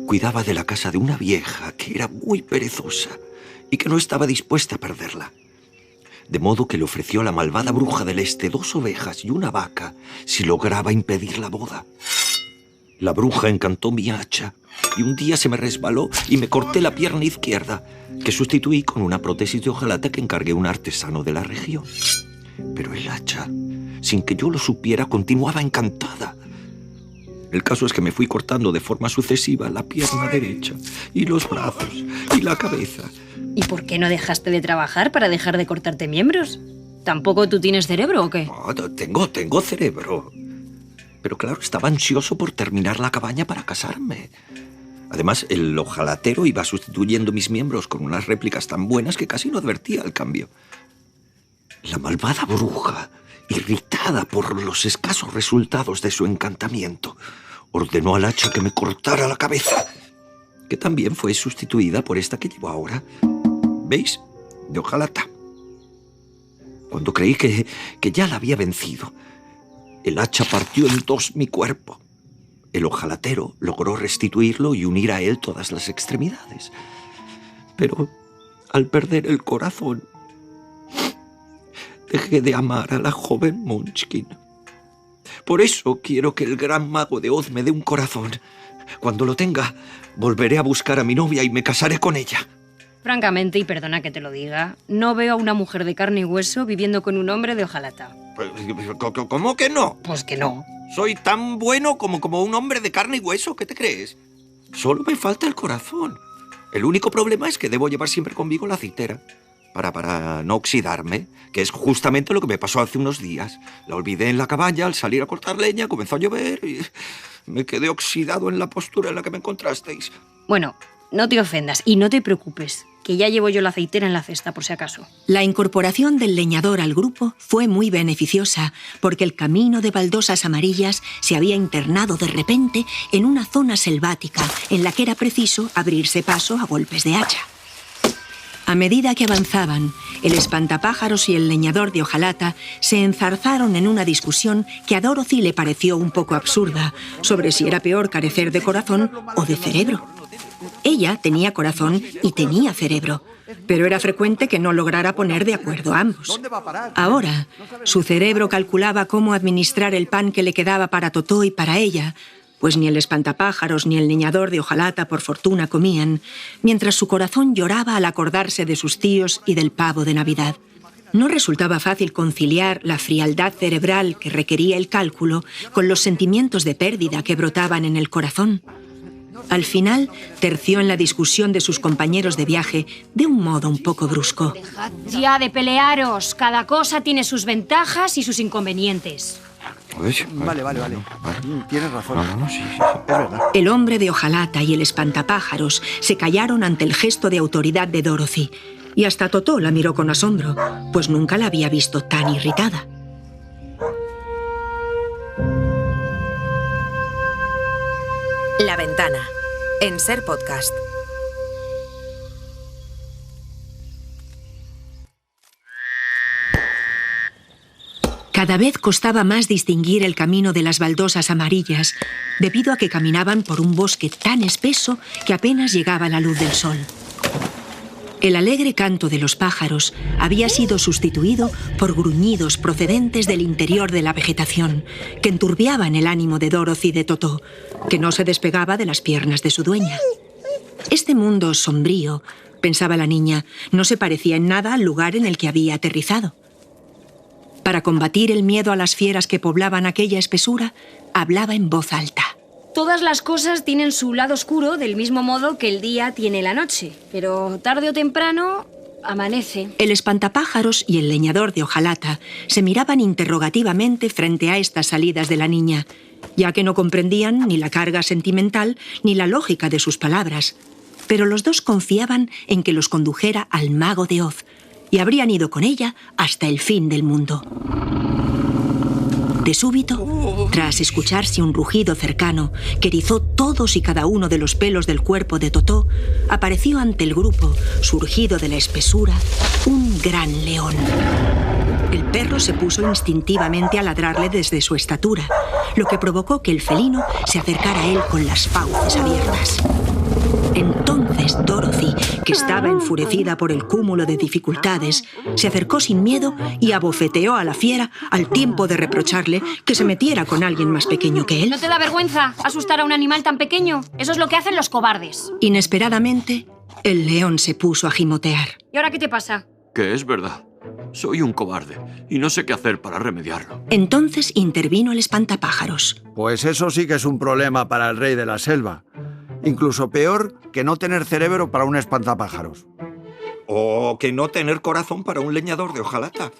cuidaba de la casa de una vieja que era muy perezosa y que no estaba dispuesta a perderla. De modo que le ofreció a la malvada bruja del este 2 ovejas y una vaca si lograba impedir la boda. La bruja encantó mi hacha y un día se me resbaló y me corté la pierna izquierda, que sustituí con una prótesis de hojalata que encargué a un artesano de la región. Pero el hacha, sin que yo lo supiera, continuaba encantada. El caso es que me fui cortando de forma sucesiva la pierna derecha y los brazos y la cabeza. ¿Y por qué no dejaste de trabajar para dejar de cortarte miembros? ¿Tampoco tú tienes cerebro o qué? No, tengo cerebro. Pero claro, estaba ansioso por terminar la cabaña para casarme. Además, el hojalatero iba sustituyendo mis miembros con unas réplicas tan buenas que casi no advertía el cambio. La malvada bruja, irritada por los escasos resultados de su encantamiento, ordenó al hacha que me cortara la cabeza, que también fue sustituida por esta que llevo ahora. ¿Veis? De hojalata. Cuando creí que ya la había vencido, el hacha partió en 2 mi cuerpo. El hojalatero logró restituirlo y unir a él todas las extremidades. Pero al perder el corazón, dejé de amar a la joven Munchkin. Por eso quiero que el gran mago de Oz me dé un corazón. Cuando lo tenga, volveré a buscar a mi novia y me casaré con ella. Francamente, y perdona que te lo diga, no veo a una mujer de carne y hueso viviendo con un hombre de hojalata. ¿Cómo que no? Pues que no. Soy tan bueno como un hombre de carne y hueso, ¿qué te crees? Solo me falta el corazón. El único problema es que debo llevar siempre conmigo la aceitera para no oxidarme, que es justamente lo que me pasó hace unos días. La olvidé en la cabaña al salir a cortar leña, comenzó a llover y me quedé oxidado en la postura en la que me encontrasteis. Bueno, no te ofendas y no te preocupes, que ya llevo yo la aceitera en la cesta por si acaso. La incorporación del leñador al grupo fue muy beneficiosa porque el camino de baldosas amarillas se había internado de repente en una zona selvática en la que era preciso abrirse paso a golpes de hacha. A medida que avanzaban, el espantapájaros y el leñador de hojalata se enzarzaron en una discusión que a Dorothy le pareció un poco absurda sobre si era peor carecer de corazón o de cerebro. Ella tenía corazón y tenía cerebro, pero era frecuente que no lograra poner de acuerdo a ambos. Ahora, su cerebro calculaba cómo administrar el pan que le quedaba para Totó y para ella, pues ni el espantapájaros ni el leñador de hojalata por fortuna comían, mientras su corazón lloraba al acordarse de sus tíos y del pavo de Navidad. No resultaba fácil conciliar la frialdad cerebral que requería el cálculo con los sentimientos de pérdida que brotaban en el corazón. Al final, terció en la discusión de sus compañeros de viaje de un modo un poco brusco. Dejad ya de pelearos. Cada cosa tiene sus ventajas y sus inconvenientes. Vale. Tienes razón. Sí, es verdad. El hombre de hojalata y el espantapájaros se callaron ante el gesto de autoridad de Dorothy, y hasta Totó la miró con asombro, pues nunca la había visto tan irritada. La Ventana, en Ser Podcast. Cada vez costaba más distinguir el camino de las baldosas amarillas, debido a que caminaban por un bosque tan espeso que apenas llegaba la luz del sol. El alegre canto de los pájaros había sido sustituido por gruñidos procedentes del interior de la vegetación, que enturbiaban el ánimo de Dorothy y de Totó, que no se despegaba de las piernas de su dueña. Este mundo sombrío, pensaba la niña, no se parecía en nada al lugar en el que había aterrizado. Para combatir el miedo a las fieras que poblaban aquella espesura, hablaba en voz alta. Todas las cosas tienen su lado oscuro del mismo modo que el día tiene la noche, pero tarde o temprano amanece. El espantapájaros y el leñador de hojalata se miraban interrogativamente frente a estas salidas de la niña, ya que no comprendían ni la carga sentimental ni la lógica de sus palabras. Pero los dos confiaban en que los condujera al mago de Oz y habrían ido con ella hasta el fin del mundo. De súbito, tras escucharse un rugido cercano que erizó todos y cada uno de los pelos del cuerpo de Totó, apareció ante el grupo, surgido de la espesura, un gran león. El perro se puso instintivamente a ladrarle desde su estatura, lo que provocó que el felino se acercara a él con las fauces abiertas. Entonces Dorothy, que estaba enfurecida por el cúmulo de dificultades, se acercó sin miedo y abofeteó a la fiera al tiempo de reprocharle que se metiera con alguien más pequeño que él. ¿No te da vergüenza asustar a un animal tan pequeño? Eso es lo que hacen los cobardes. Inesperadamente, el león se puso a gimotear. ¿Y ahora qué te pasa? Que es verdad. Soy un cobarde y no sé qué hacer para remediarlo. Entonces intervino el espantapájaros. Pues eso sí que es un problema para el rey de la selva. Incluso peor que no tener cerebro para un espantapájaros. O que no tener corazón para un leñador de hojalata.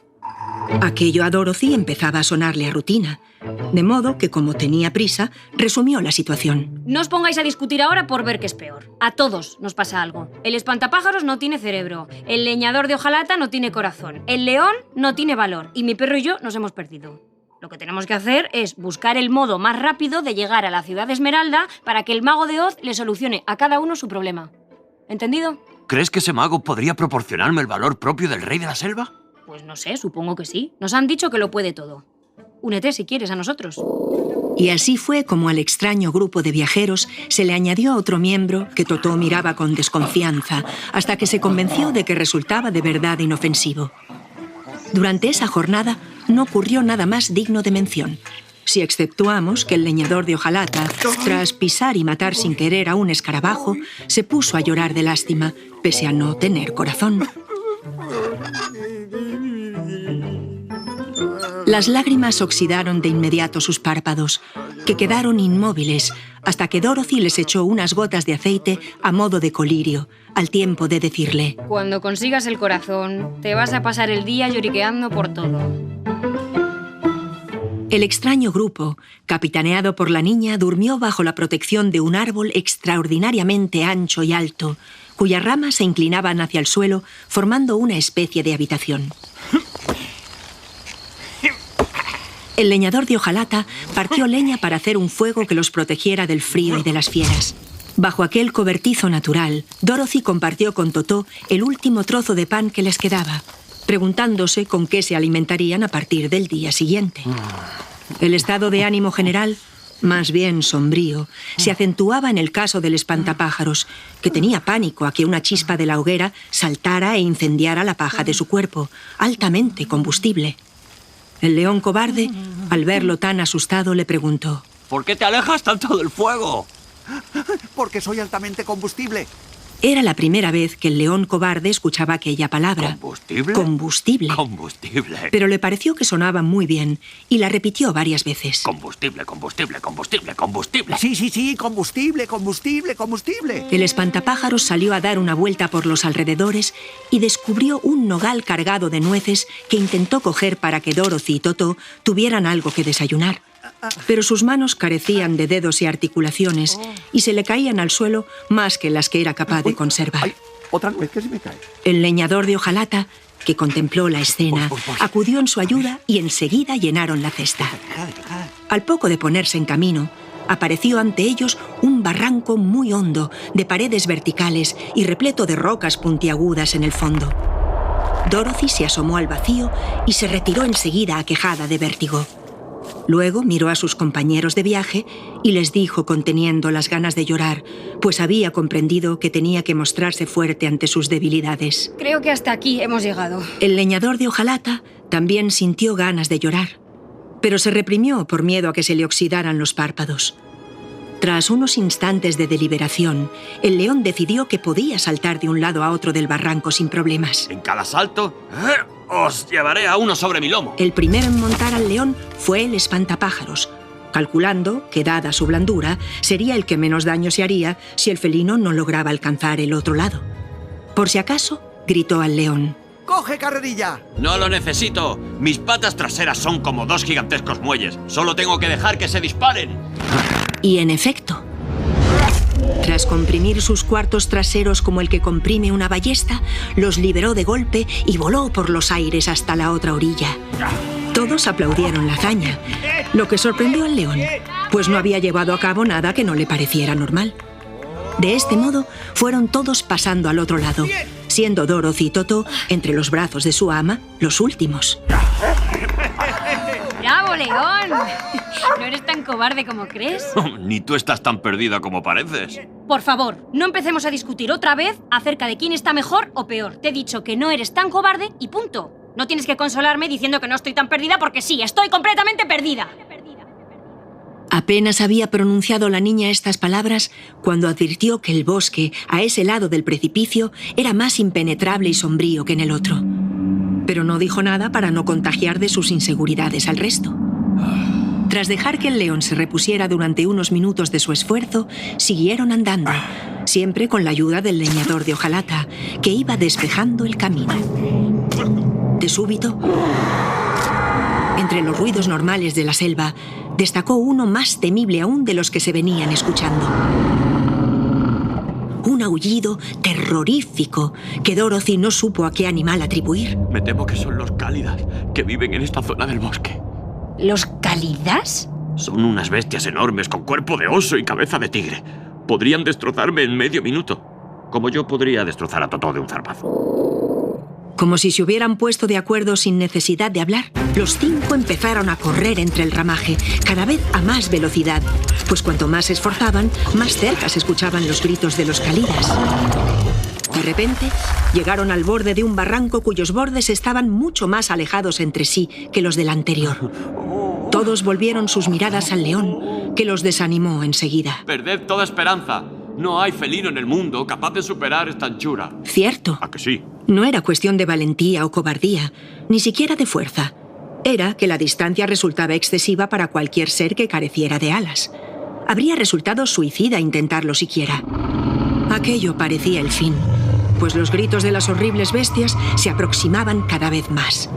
Aquello a Dorothy empezaba a sonarle a rutina, de modo que, como tenía prisa, resumió la situación. No os pongáis a discutir ahora por ver qué es peor. A todos nos pasa algo. El espantapájaros no tiene cerebro, el leñador de hojalata no tiene corazón, el león no tiene valor y mi perro y yo nos hemos perdido. Lo que tenemos que hacer es buscar el modo más rápido de llegar a la ciudad de Esmeralda para que el mago de Oz le solucione a cada uno su problema. ¿Entendido? ¿Crees que ese mago podría proporcionarme el valor propio del rey de la selva? Pues no sé, supongo que sí. Nos han dicho que lo puede todo. Únete si quieres a nosotros. Y así fue como al extraño grupo de viajeros se le añadió otro miembro que Totó miraba con desconfianza, hasta que se convenció de que resultaba de verdad inofensivo. Durante esa jornada no ocurrió nada más digno de mención, si exceptuamos que el leñador de hojalata, tras pisar y matar sin querer a un escarabajo, se puso a llorar de lástima, pese a no tener corazón. Las lágrimas oxidaron de inmediato sus párpados, que quedaron inmóviles, hasta que Dorothy les echó unas gotas de aceite a modo de colirio, al tiempo de decirle: cuando consigas el corazón, te vas a pasar el día lloriqueando por todo. El extraño grupo, capitaneado por la niña, durmió bajo la protección de un árbol extraordinariamente ancho y alto, cuyas ramas se inclinaban hacia el suelo, formando una especie de habitación. El leñador de hojalata partió leña para hacer un fuego que los protegiera del frío y de las fieras. Bajo aquel cobertizo natural, Dorothy compartió con Totó el último trozo de pan que les quedaba, preguntándose con qué se alimentarían a partir del día siguiente. El estado de ánimo general, más bien sombrío, se acentuaba en el caso del espantapájaros, que tenía pánico a que una chispa de la hoguera saltara e incendiara la paja de su cuerpo, altamente combustible. El león cobarde, al verlo tan asustado, le preguntó: ¿por qué te alejas tanto del fuego? Porque soy altamente combustible. Era la primera vez que el león cobarde escuchaba aquella palabra. ¿Combustible? Combustible. Combustible. Pero le pareció que sonaba muy bien y la repitió varias veces. Combustible, combustible, combustible, combustible. Sí, combustible, combustible, combustible. El espantapájaros salió a dar una vuelta por los alrededores y descubrió un nogal cargado de nueces que intentó coger para que Dorothy y Totó tuvieran algo que desayunar. Pero sus manos carecían de dedos y articulaciones y se le caían al suelo más que las que era capaz de conservar. Ay, otra nuez que se me cae. El leñador de hojalata, que contempló la escena, acudió en su ayuda y enseguida llenaron la cesta. Al poco de ponerse en camino, apareció ante ellos un barranco muy hondo, de paredes verticales y repleto de rocas puntiagudas en el fondo. Dorothy se asomó al vacío y se retiró enseguida aquejada de vértigo. Luego miró a sus compañeros de viaje y les dijo, conteniendo las ganas de llorar, pues había comprendido que tenía que mostrarse fuerte ante sus debilidades. Creo que hasta aquí hemos llegado. El leñador de hojalata también sintió ganas de llorar, pero se reprimió por miedo a que se le oxidaran los párpados. Tras unos instantes de deliberación, el león decidió que podía saltar de un lado a otro del barranco sin problemas. En cada salto, os llevaré a uno sobre mi lomo. El primero en montar al león fue el espantapájaros, calculando que, dada su blandura, sería el que menos daño se haría si el felino no lograba alcanzar el otro lado. Por si acaso, gritó al león: ¡Coge carrerilla! No lo necesito. Mis patas traseras son como 2 gigantescos muelles. Solo tengo que dejar que se disparen. Y en efecto, tras comprimir sus cuartos traseros como el que comprime una ballesta, los liberó de golpe y voló por los aires hasta la otra orilla. Todos aplaudieron la hazaña, lo que sorprendió al león, pues no había llevado a cabo nada que no le pareciera normal. De este modo, fueron todos pasando al otro lado, siendo Dorothy y Toto, entre los brazos de su ama, los últimos. ¡Bravo, León! No eres tan cobarde como crees. Ni tú estás tan perdida como pareces. Por favor, no empecemos a discutir otra vez acerca de quién está mejor o peor. Te he dicho que no eres tan cobarde y punto. No tienes que consolarme diciendo que no estoy tan perdida porque sí, estoy completamente perdida. Apenas había pronunciado la niña estas palabras cuando advirtió que el bosque, a ese lado del precipicio, era más impenetrable y sombrío que en el otro. Pero no dijo nada para no contagiar de sus inseguridades al resto. Tras dejar que el león se repusiera durante unos minutos de su esfuerzo, siguieron andando, siempre con la ayuda del leñador de hojalata, que iba despejando el camino. De súbito, entre los ruidos normales de la selva, destacó uno más temible aún de los que se venían escuchando. Un aullido terrorífico que Dorothy no supo a qué animal atribuir. Me temo que son los cálidas, que viven en esta zona del bosque. ¿Los cálidas? Son unas bestias enormes con cuerpo de oso y cabeza de tigre. Podrían destrozarme en medio minuto, como yo podría destrozar a Totó de un zarpazo. Como si se hubieran puesto de acuerdo sin necesidad de hablar, los 5 empezaron a correr entre el ramaje, cada vez a más velocidad, pues cuanto más se esforzaban, más cerca se escuchaban los gritos de los cálidas. De repente, llegaron al borde de un barranco cuyos bordes estaban mucho más alejados entre sí que los del anterior. Todos volvieron sus miradas al león, que los desanimó enseguida. Perded toda esperanza. No hay felino en el mundo capaz de superar esta anchura. Cierto. ¿A que sí? No era cuestión de valentía o cobardía, ni siquiera de fuerza. Era que la distancia resultaba excesiva para cualquier ser que careciera de alas. Habría resultado suicida intentarlo siquiera. Aquello parecía el fin, pues los gritos de las horribles bestias se aproximaban cada vez más.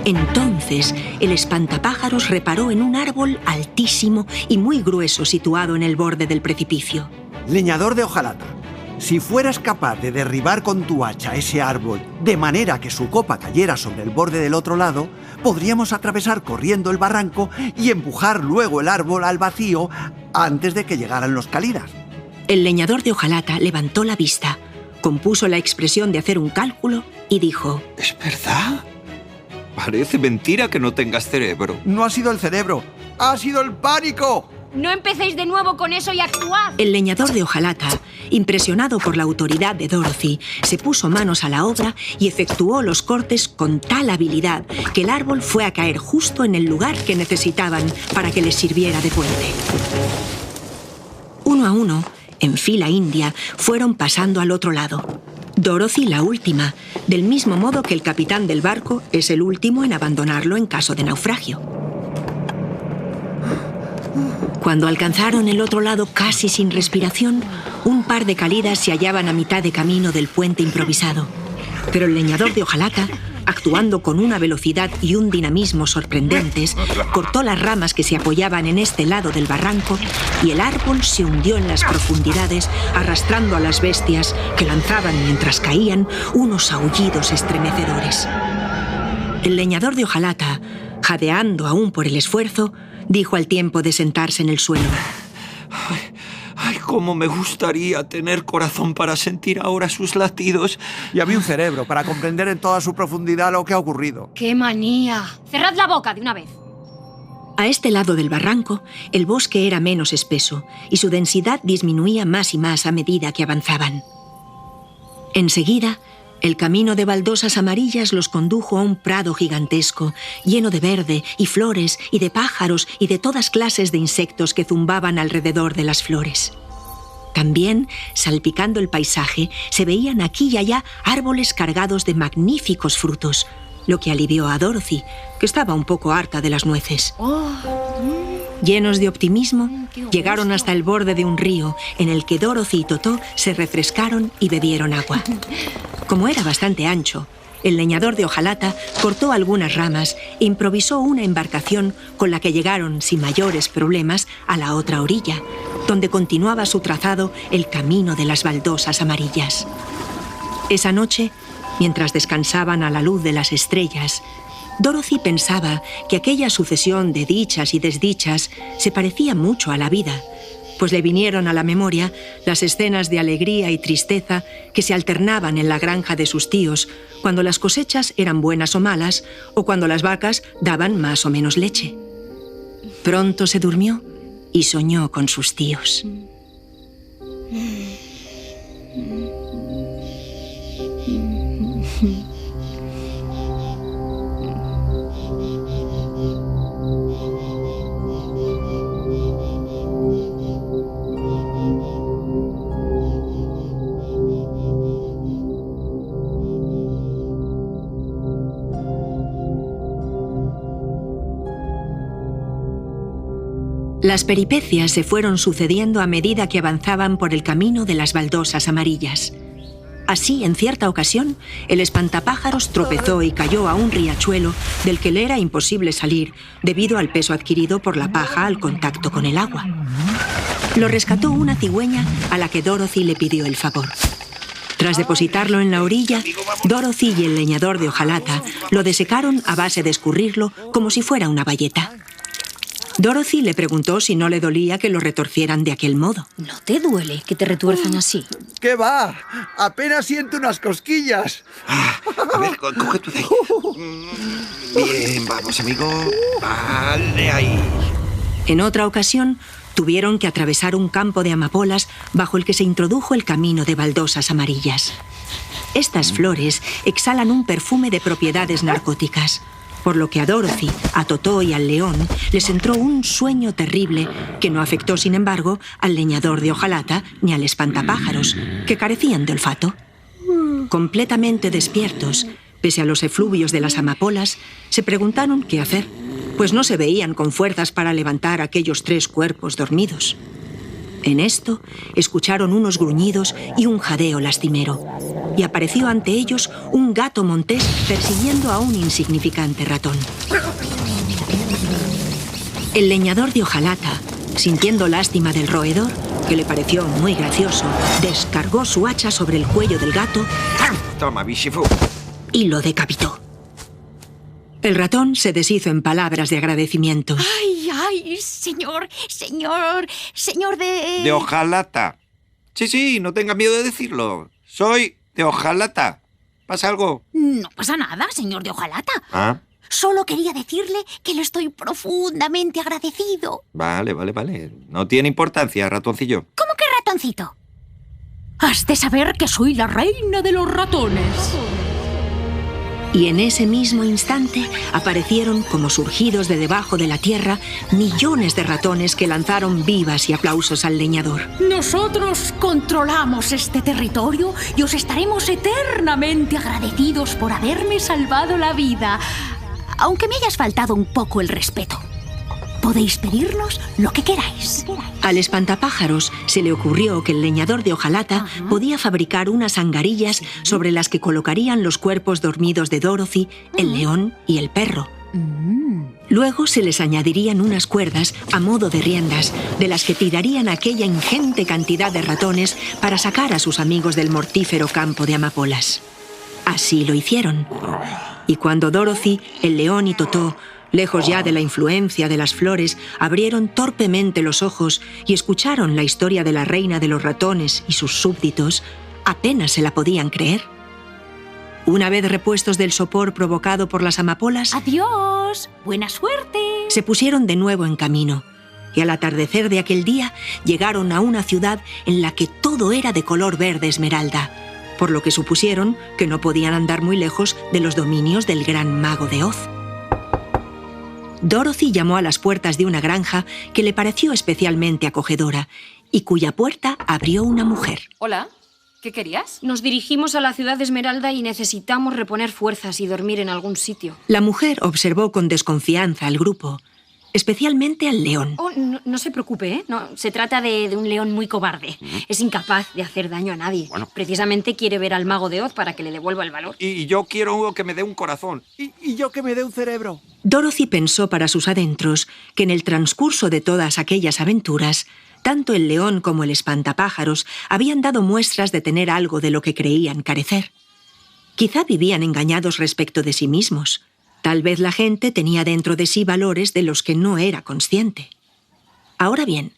Entonces, el espantapájaros reparó en un árbol altísimo y muy grueso situado en el borde del precipicio. Leñador de hojalata, si fueras capaz de derribar con tu hacha ese árbol de manera que su copa cayera sobre el borde del otro lado, podríamos atravesar corriendo el barranco y empujar luego el árbol al vacío antes de que llegaran los cálidas. El leñador de hojalata levantó la vista, compuso la expresión de hacer un cálculo y dijo: ¿Es verdad? Parece mentira que no tengas cerebro. No ha sido el cerebro, ha sido el pánico. No empecéis de nuevo con eso y actuad. El leñador de hojalata, impresionado por la autoridad de Dorothy, se puso manos a la obra y efectuó los cortes con tal habilidad que el árbol fue a caer justo en el lugar que necesitaban para que les sirviera de puente. Uno a uno, en fila india, fueron pasando al otro lado. Dorothy la última, del mismo modo que el capitán del barco es el último en abandonarlo en caso de naufragio. Cuando alcanzaron el otro lado casi sin respiración, un par de cálidas se hallaban a mitad de camino del puente improvisado. Pero el leñador de hojalata, actuando con una velocidad y un dinamismo sorprendentes, cortó las ramas que se apoyaban en este lado del barranco y el árbol se hundió en las profundidades, arrastrando a las bestias que lanzaban mientras caían unos aullidos estremecedores. El leñador de hojalata, jadeando aún por el esfuerzo, dijo al tiempo de sentarse en el suelo: ¡Ay, cómo me gustaría tener corazón para sentir ahora sus latidos! Y había un cerebro para comprender en toda su profundidad lo que ha ocurrido. ¡Qué manía! ¡Cerrad la boca de una vez! A este lado del barranco, el bosque era menos espeso y su densidad disminuía más y más a medida que avanzaban. Enseguida, El camino de baldosas amarillas los condujo a un prado gigantesco, lleno de verde y flores y de pájaros y de todas clases de insectos que zumbaban alrededor de las flores. También, salpicando el paisaje, se veían aquí y allá árboles cargados de magníficos frutos, lo que alivió a Dorothy, que estaba un poco harta de las nueces. Llenos de optimismo, llegaron hasta el borde de un río en el que Dorothy y Totó se refrescaron y bebieron agua. Como era bastante ancho, el leñador de hojalata cortó algunas ramas e improvisó una embarcación con la que llegaron sin mayores problemas a la otra orilla, donde continuaba su trazado el camino de las baldosas amarillas. Esa noche, mientras descansaban a la luz de las estrellas, Dorothy pensaba que aquella sucesión de dichas y desdichas se parecía mucho a la vida, pues le vinieron a la memoria las escenas de alegría y tristeza que se alternaban en la granja de sus tíos cuando las cosechas eran buenas o malas o cuando las vacas daban más o menos leche. Pronto se durmió y soñó con sus tíos. Las peripecias se fueron sucediendo a medida que avanzaban por el camino de las baldosas amarillas. Así, en cierta ocasión, el espantapájaros tropezó y cayó a un riachuelo del que le era imposible salir debido al peso adquirido por la paja al contacto con el agua. Lo rescató una cigüeña a la que Dorothy le pidió el favor. Tras depositarlo en la orilla, Dorothy y el leñador de hojalata lo desecaron a base de escurrirlo como si fuera una bayeta. Dorothy le preguntó si no le dolía que lo retorcieran de aquel modo. ¿No te duele que te retuerzan así? ¿Qué va? Apenas siento unas cosquillas. A ver, coge tú de ahí. Bien, vamos, amigo. Vale, ahí. En otra ocasión, tuvieron que atravesar un campo de amapolas bajo el que se introdujo el camino de baldosas amarillas. Estas flores exhalan un perfume de propiedades narcóticas, por lo que a Dorothy, a Totó y al león les entró un sueño terrible que no afectó, sin embargo, al leñador de hojalata ni al espantapájaros, que carecían de olfato. Completamente despiertos, pese a los efluvios de las amapolas, se preguntaron qué hacer, pues no se veían con fuerzas para levantar aquellos 3 cuerpos dormidos. En esto, escucharon unos gruñidos y un jadeo lastimero, y apareció ante ellos un gato montés persiguiendo a un insignificante ratón. El leñador de hojalata, sintiendo lástima del roedor, que le pareció muy gracioso, descargó su hacha sobre el cuello del gato. Toma, Bishifu. Y lo decapitó. El ratón se deshizo en palabras de agradecimiento. ¡Ay, ay, señor de... De hojalata. Sí, no tenga miedo de decirlo. Soy de hojalata. ¿Pasa algo? No pasa nada, señor de hojalata. ¿Ah? Solo quería decirle que le estoy profundamente agradecido. Vale. No tiene importancia, ratoncillo. ¿Cómo que ratoncito? Has de saber que soy la reina de los ratones. Y en ese mismo instante aparecieron, como surgidos de debajo de la tierra, millones de ratones que lanzaron vivas y aplausos al leñador. Nosotros controlamos este territorio y os estaremos eternamente agradecidos por haberme salvado la vida, aunque me hayas faltado un poco el respeto. Podéis pedirnos lo que queráis. Al espantapájaros se le ocurrió que el leñador de hojalata podía fabricar unas angarillas sobre las que colocarían los cuerpos dormidos de Dorothy, el león y el perro. Luego se les añadirían unas cuerdas a modo de riendas, de las que tirarían aquella ingente cantidad de ratones para sacar a sus amigos del mortífero campo de amapolas. Así lo hicieron. Y cuando Dorothy, el león y Totó, lejos ya de la influencia de las flores, abrieron torpemente los ojos y escucharon la historia de la reina de los ratones y sus súbditos, apenas se la podían creer. Una vez repuestos del sopor provocado por las amapolas... ¡Adiós! ¡Buena suerte! Se pusieron de nuevo en camino, y al atardecer de aquel día llegaron a una ciudad en la que todo era de color verde esmeralda, por lo que supusieron que no podían andar muy lejos de los dominios del gran mago de Oz. Dorothy llamó a las puertas de una granja que le pareció especialmente acogedora y cuya puerta abrió una mujer. Hola, ¿qué querías? Nos dirigimos a la ciudad de Esmeralda y necesitamos reponer fuerzas y dormir en algún sitio. La mujer observó con desconfianza al grupo, especialmente al león. Oh, no se preocupe, ¿eh? No, se trata de un león muy cobarde. Es incapaz de hacer daño a nadie. Precisamente quiere ver al mago de Oz para que le devuelva el valor. Y yo quiero que me dé un corazón. Y yo que me dé un cerebro. Dorothy pensó para sus adentros que en el transcurso de todas aquellas aventuras, tanto el león como el espantapájaros habían dado muestras de tener algo de lo que creían carecer. Quizá vivían engañados respecto de sí mismos. Tal vez la gente tenía dentro de sí valores de los que no era consciente. Ahora bien,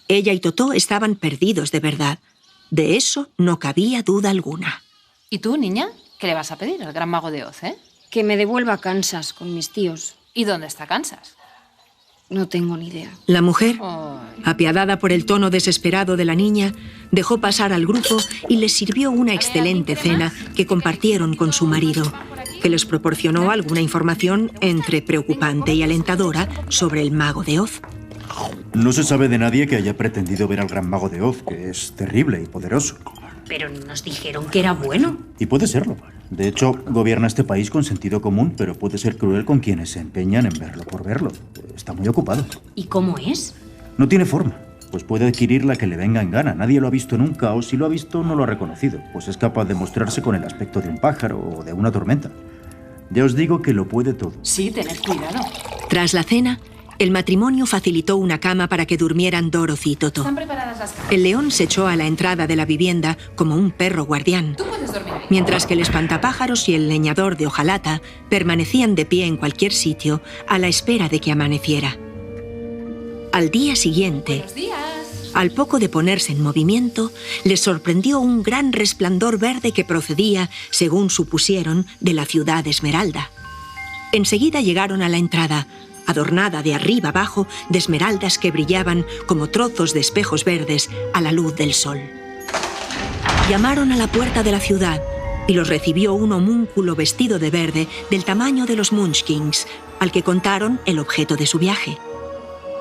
ella y Totó estaban perdidos de verdad. De eso no cabía duda alguna. ¿Y tú, niña? ¿Qué le vas a pedir al gran mago de Oz, Que me devuelva a Kansas con mis tíos. ¿Y dónde está Kansas? No tengo ni idea. La mujer, apiadada por el tono desesperado de la niña, dejó pasar al grupo y les sirvió una excelente cena que compartieron con su marido, que les proporcionó alguna información entre preocupante y alentadora sobre el mago de Oz. No se sabe de nadie que haya pretendido ver al gran mago de Oz, que es terrible y poderoso. Pero nos dijeron que era bueno. Y puede serlo. De hecho, gobierna este país con sentido común, pero puede ser cruel con quienes se empeñan en verlo por verlo. Está muy ocupado. ¿Y cómo es? No tiene forma, pues puede adquirir la que le venga en gana. Nadie lo ha visto nunca, o si lo ha visto, no lo ha reconocido, pues es capaz de mostrarse con el aspecto de un pájaro o de una tormenta. Ya os digo que lo puede todo. Sí, tened cuidado. Tras la cena, el matrimonio facilitó una cama para que durmieran Dorothy y Totó. ¿Están preparadas las camas? El león se echó a la entrada de la vivienda como un perro guardián, Tú puedes dormir ahí. mientras que el espantapájaros y el leñador de hojalata permanecían de pie en cualquier sitio a la espera de que amaneciera. Al día siguiente, Buenos días. al poco de ponerse en movimiento, les sorprendió un gran resplandor verde que procedía, según supusieron, de la ciudad de Esmeralda. Enseguida llegaron a la entrada, adornada de arriba abajo de esmeraldas que brillaban como trozos de espejos verdes a la luz del sol. Llamaron a la puerta de la ciudad y los recibió un homúnculo vestido de verde del tamaño de los Munchkins, al que contaron el objeto de su viaje.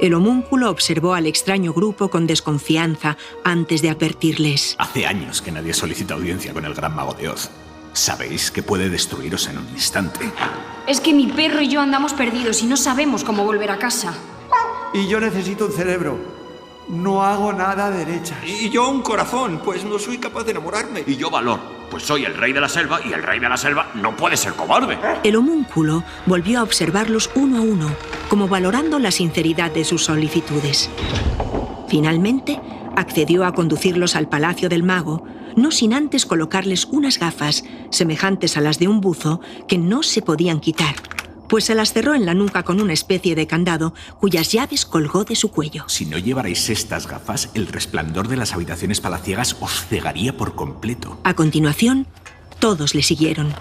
El homúnculo observó al extraño grupo con desconfianza antes de advertirles. Hace años que nadie solicita audiencia con el gran mago de Oz. Sabéis que puede destruiros en un instante. Es que mi perro y yo andamos perdidos y no sabemos cómo volver a casa. Y yo necesito un cerebro. No hago nada derecha. Y yo un corazón, pues no soy capaz de enamorarme. Y yo valor, pues soy el rey de la selva y el rey de la selva no puede ser cobarde. El homúnculo volvió a observarlos uno a uno, como valorando la sinceridad de sus solicitudes. Finalmente, accedió a conducirlos al palacio del mago, no sin antes colocarles unas gafas semejantes a las de un buzo que no se podían quitar, pues se las cerró en la nuca con una especie de candado cuyas llaves colgó de su cuello. Si no llevarais estas gafas, el resplandor de las habitaciones palaciegas os cegaría por completo. A continuación, todos le siguieron.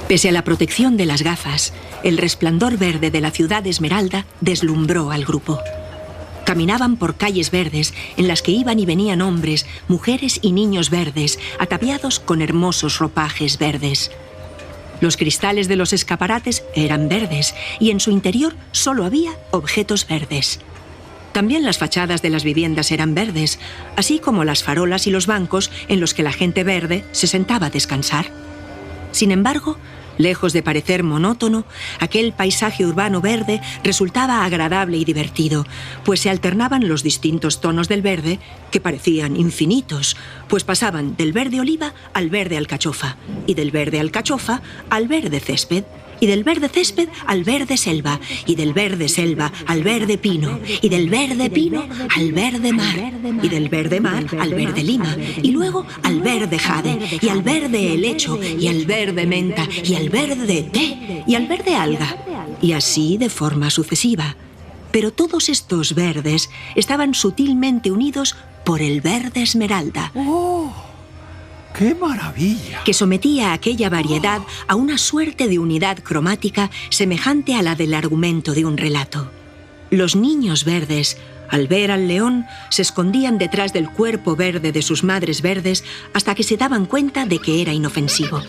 Pese a la protección de las gafas, el resplandor verde de la ciudad de Esmeralda deslumbró al grupo. Caminaban por calles verdes en las que iban y venían hombres, mujeres y niños verdes, ataviados con hermosos ropajes verdes. Los cristales de los escaparates eran verdes y en su interior solo había objetos verdes. También las fachadas de las viviendas eran verdes, así como las farolas y los bancos en los que la gente verde se sentaba a descansar. Sin embargo, lejos de parecer monótono, aquel paisaje urbano verde resultaba agradable y divertido, pues se alternaban los distintos tonos del verde, que parecían infinitos, pues pasaban del verde oliva al verde alcachofa, y del verde alcachofa al verde césped, y del verde césped al verde selva, y del verde selva al verde pino, y del verde pino al verde mar, y del verde mar al verde lima, y luego al verde jade, y al verde helecho, y al verde menta, y al verde té, y al verde alga, y así de forma sucesiva. Pero todos estos verdes estaban sutilmente unidos por el verde esmeralda. ¡Oh! ¡Qué maravilla! Que sometía a aquella variedad a una suerte de unidad cromática semejante a la del argumento de un relato. Los niños verdes, Al ver al león, se escondían detrás del cuerpo verde de sus madres verdes hasta que se daban cuenta de que era inofensivo.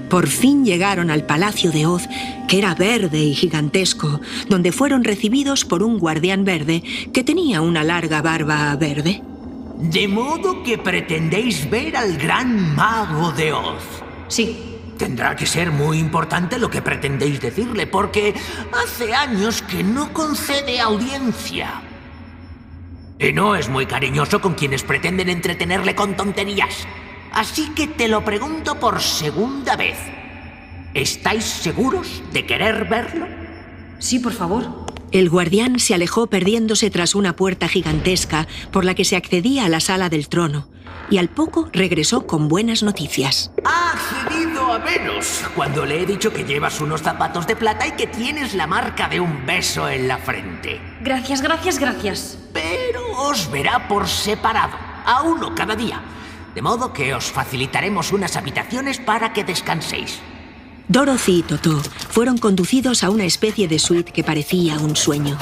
Por fin llegaron al palacio de Oz, que era verde y gigantesco, donde fueron recibidos por un guardián verde que tenía una larga barba verde. ¿De modo que pretendéis ver al gran mago de Oz? Sí. Tendrá que ser muy importante lo que pretendéis decirle, porque hace años que no concede audiencia. Y no es muy cariñoso con quienes pretenden entretenerle con tonterías. Así que te lo pregunto por segunda vez. ¿Estáis seguros de querer verlo? Sí, por favor. El guardián se alejó perdiéndose tras una puerta gigantesca por la que se accedía a la sala del trono, y al poco regresó con buenas noticias. Ha accedido a veros cuando le he dicho que llevas unos zapatos de plata y que tienes la marca de un beso en la frente. Gracias, gracias, gracias. Pero os verá por separado, a uno cada día. De modo que os facilitaremos unas habitaciones para que descanséis. Dorothy y Totó fueron conducidos a una especie de suite que parecía un sueño.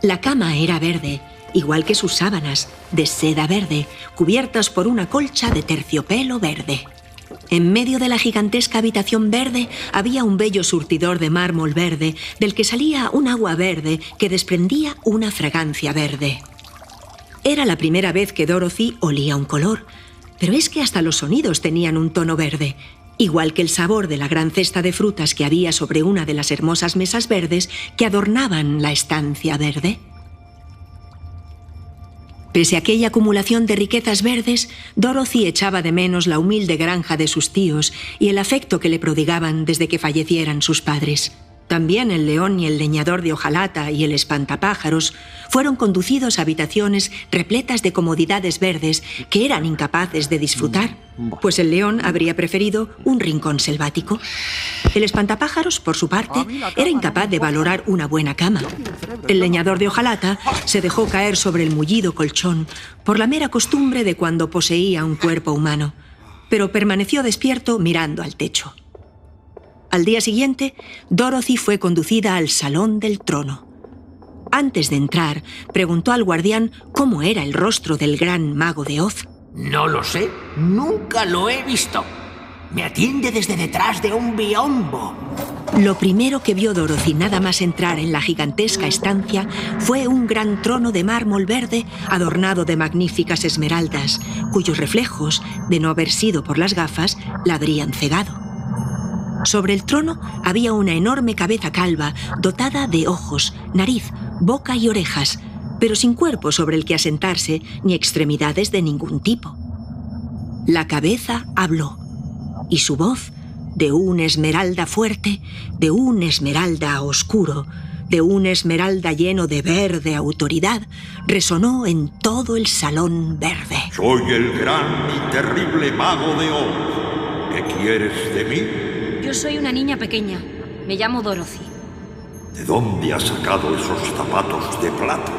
La cama era verde, igual que sus sábanas, de seda verde, cubiertas por una colcha de terciopelo verde. En medio de la gigantesca habitación verde había un bello surtidor de mármol verde, del que salía un agua verde que desprendía una fragancia verde. Era la primera vez que Dorothy olía un color, pero es que hasta los sonidos tenían un tono verde, igual que el sabor de la gran cesta de frutas que había sobre una de las hermosas mesas verdes que adornaban la estancia verde. Pese a aquella acumulación de riquezas verdes, Dorothy echaba de menos la humilde granja de sus tíos y el afecto que le prodigaban desde que fallecieran sus padres. También el león y el leñador de hojalata y el espantapájaros fueron conducidos a habitaciones repletas de comodidades verdes que eran incapaces de disfrutar, pues el león habría preferido un rincón selvático. El espantapájaros, por su parte, era incapaz de valorar una buena cama. El leñador de hojalata se dejó caer sobre el mullido colchón por la mera costumbre de cuando poseía un cuerpo humano, pero permaneció despierto mirando al techo. Al día siguiente, Dorothy fue conducida al salón del trono. Antes de entrar, preguntó al guardián cómo era el rostro del gran mago de Oz. No lo sé, nunca lo he visto. Me atiende desde detrás de un biombo. Lo primero que vio Dorothy nada más entrar en la gigantesca estancia fue un gran trono de mármol verde adornado de magníficas esmeraldas, cuyos reflejos, de no haber sido por las gafas, la habrían cegado. Sobre el trono había una enorme cabeza calva dotada de ojos, nariz, boca y orejas, pero sin cuerpo sobre el que asentarse ni extremidades de ningún tipo. La cabeza habló, y su voz, de un esmeralda fuerte, de un esmeralda oscuro, de un esmeralda lleno de verde autoridad, resonó en todo el salón verde. Soy el gran y terrible mago de Oz. ¿Qué quieres de mí? Yo soy una niña pequeña. Me llamo Dorothy. ¿De dónde has sacado esos zapatos de plata?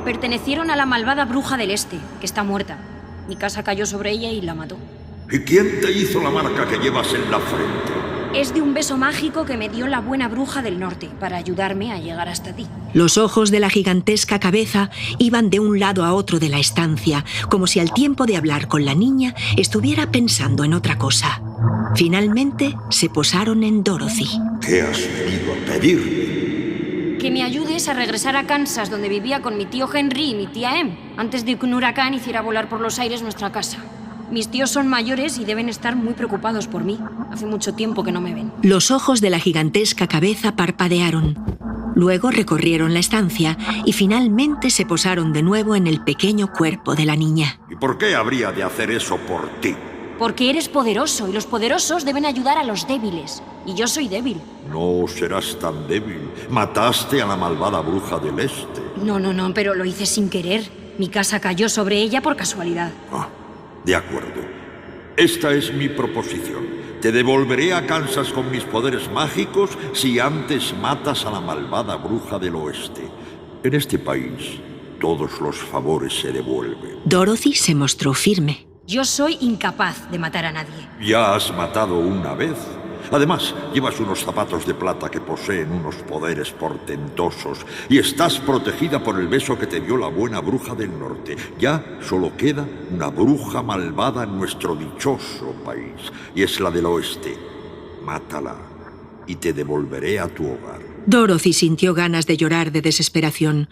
Pertenecieron a la malvada bruja del Este, que está muerta. Mi casa cayó sobre ella y la mató. ¿Y quién te hizo la marca que llevas en la frente? Es de un beso mágico que me dio la buena bruja del norte para ayudarme a llegar hasta ti. Los ojos de la gigantesca cabeza iban de un lado a otro de la estancia, como si al tiempo de hablar con la niña estuviera pensando en otra cosa. Finalmente se posaron en Dorothy. ¿Qué has venido a pedirme? Que me ayudes a regresar a Kansas, donde vivía con mi tío Henry y mi tía Em, antes de que un huracán hiciera volar por los aires nuestra casa. Mis tíos son mayores y deben estar muy preocupados por mí. Hace mucho tiempo que no me ven. Los ojos de la gigantesca cabeza parpadearon. Luego recorrieron la estancia y finalmente se posaron de nuevo en el pequeño cuerpo de la niña. ¿Y por qué habría de hacer eso por ti? Porque eres poderoso y los poderosos deben ayudar a los débiles. Y yo soy débil. No serás tan débil. Mataste a la malvada bruja del Este. No, pero lo hice sin querer. Mi casa cayó sobre ella por casualidad. De acuerdo. Esta es mi proposición. Te devolveré a Kansas con mis poderes mágicos si antes matas a la malvada bruja del Oeste. En este país, todos los favores se devuelven. Dorothy se mostró firme. Yo soy incapaz de matar a nadie. Ya has matado una vez. Además, llevas unos zapatos de plata que poseen unos poderes portentosos y estás protegida por el beso que te dio la buena bruja del norte. Ya solo queda una bruja malvada en nuestro dichoso país, y es la del oeste. Mátala y te devolveré a tu hogar. Dorothy sintió ganas de llorar de desesperación,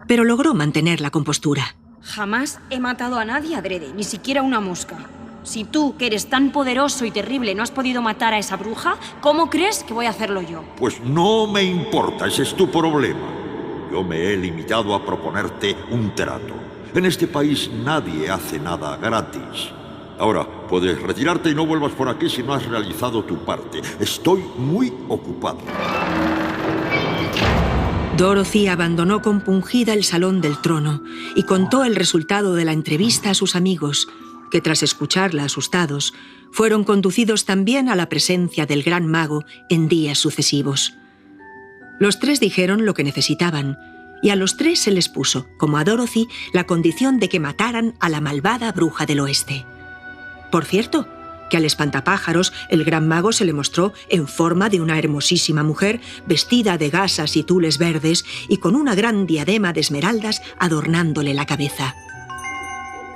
pero logró mantener la compostura. Jamás he matado a nadie adrede, ni siquiera una mosca. Si tú, que eres tan poderoso y terrible, no has podido matar a esa bruja, ¿cómo crees que voy a hacerlo yo? Pues no me importa, ese es tu problema. Yo me he limitado a proponerte un trato. En este país nadie hace nada gratis. Ahora, puedes retirarte y no vuelvas por aquí si no has realizado tu parte. Estoy muy ocupado. Dorothy abandonó compungida el salón del trono y contó el resultado de la entrevista a sus amigos, que tras escucharla asustados, fueron conducidos también a la presencia del gran mago en días sucesivos. Los tres dijeron lo que necesitaban, y a los tres se les puso, como a Dorothy, la condición de que mataran a la malvada bruja del oeste. Por cierto, que al espantapájaros el gran mago se le mostró en forma de una hermosísima mujer vestida de gasas y tules verdes y con una gran diadema de esmeraldas adornándole la cabeza.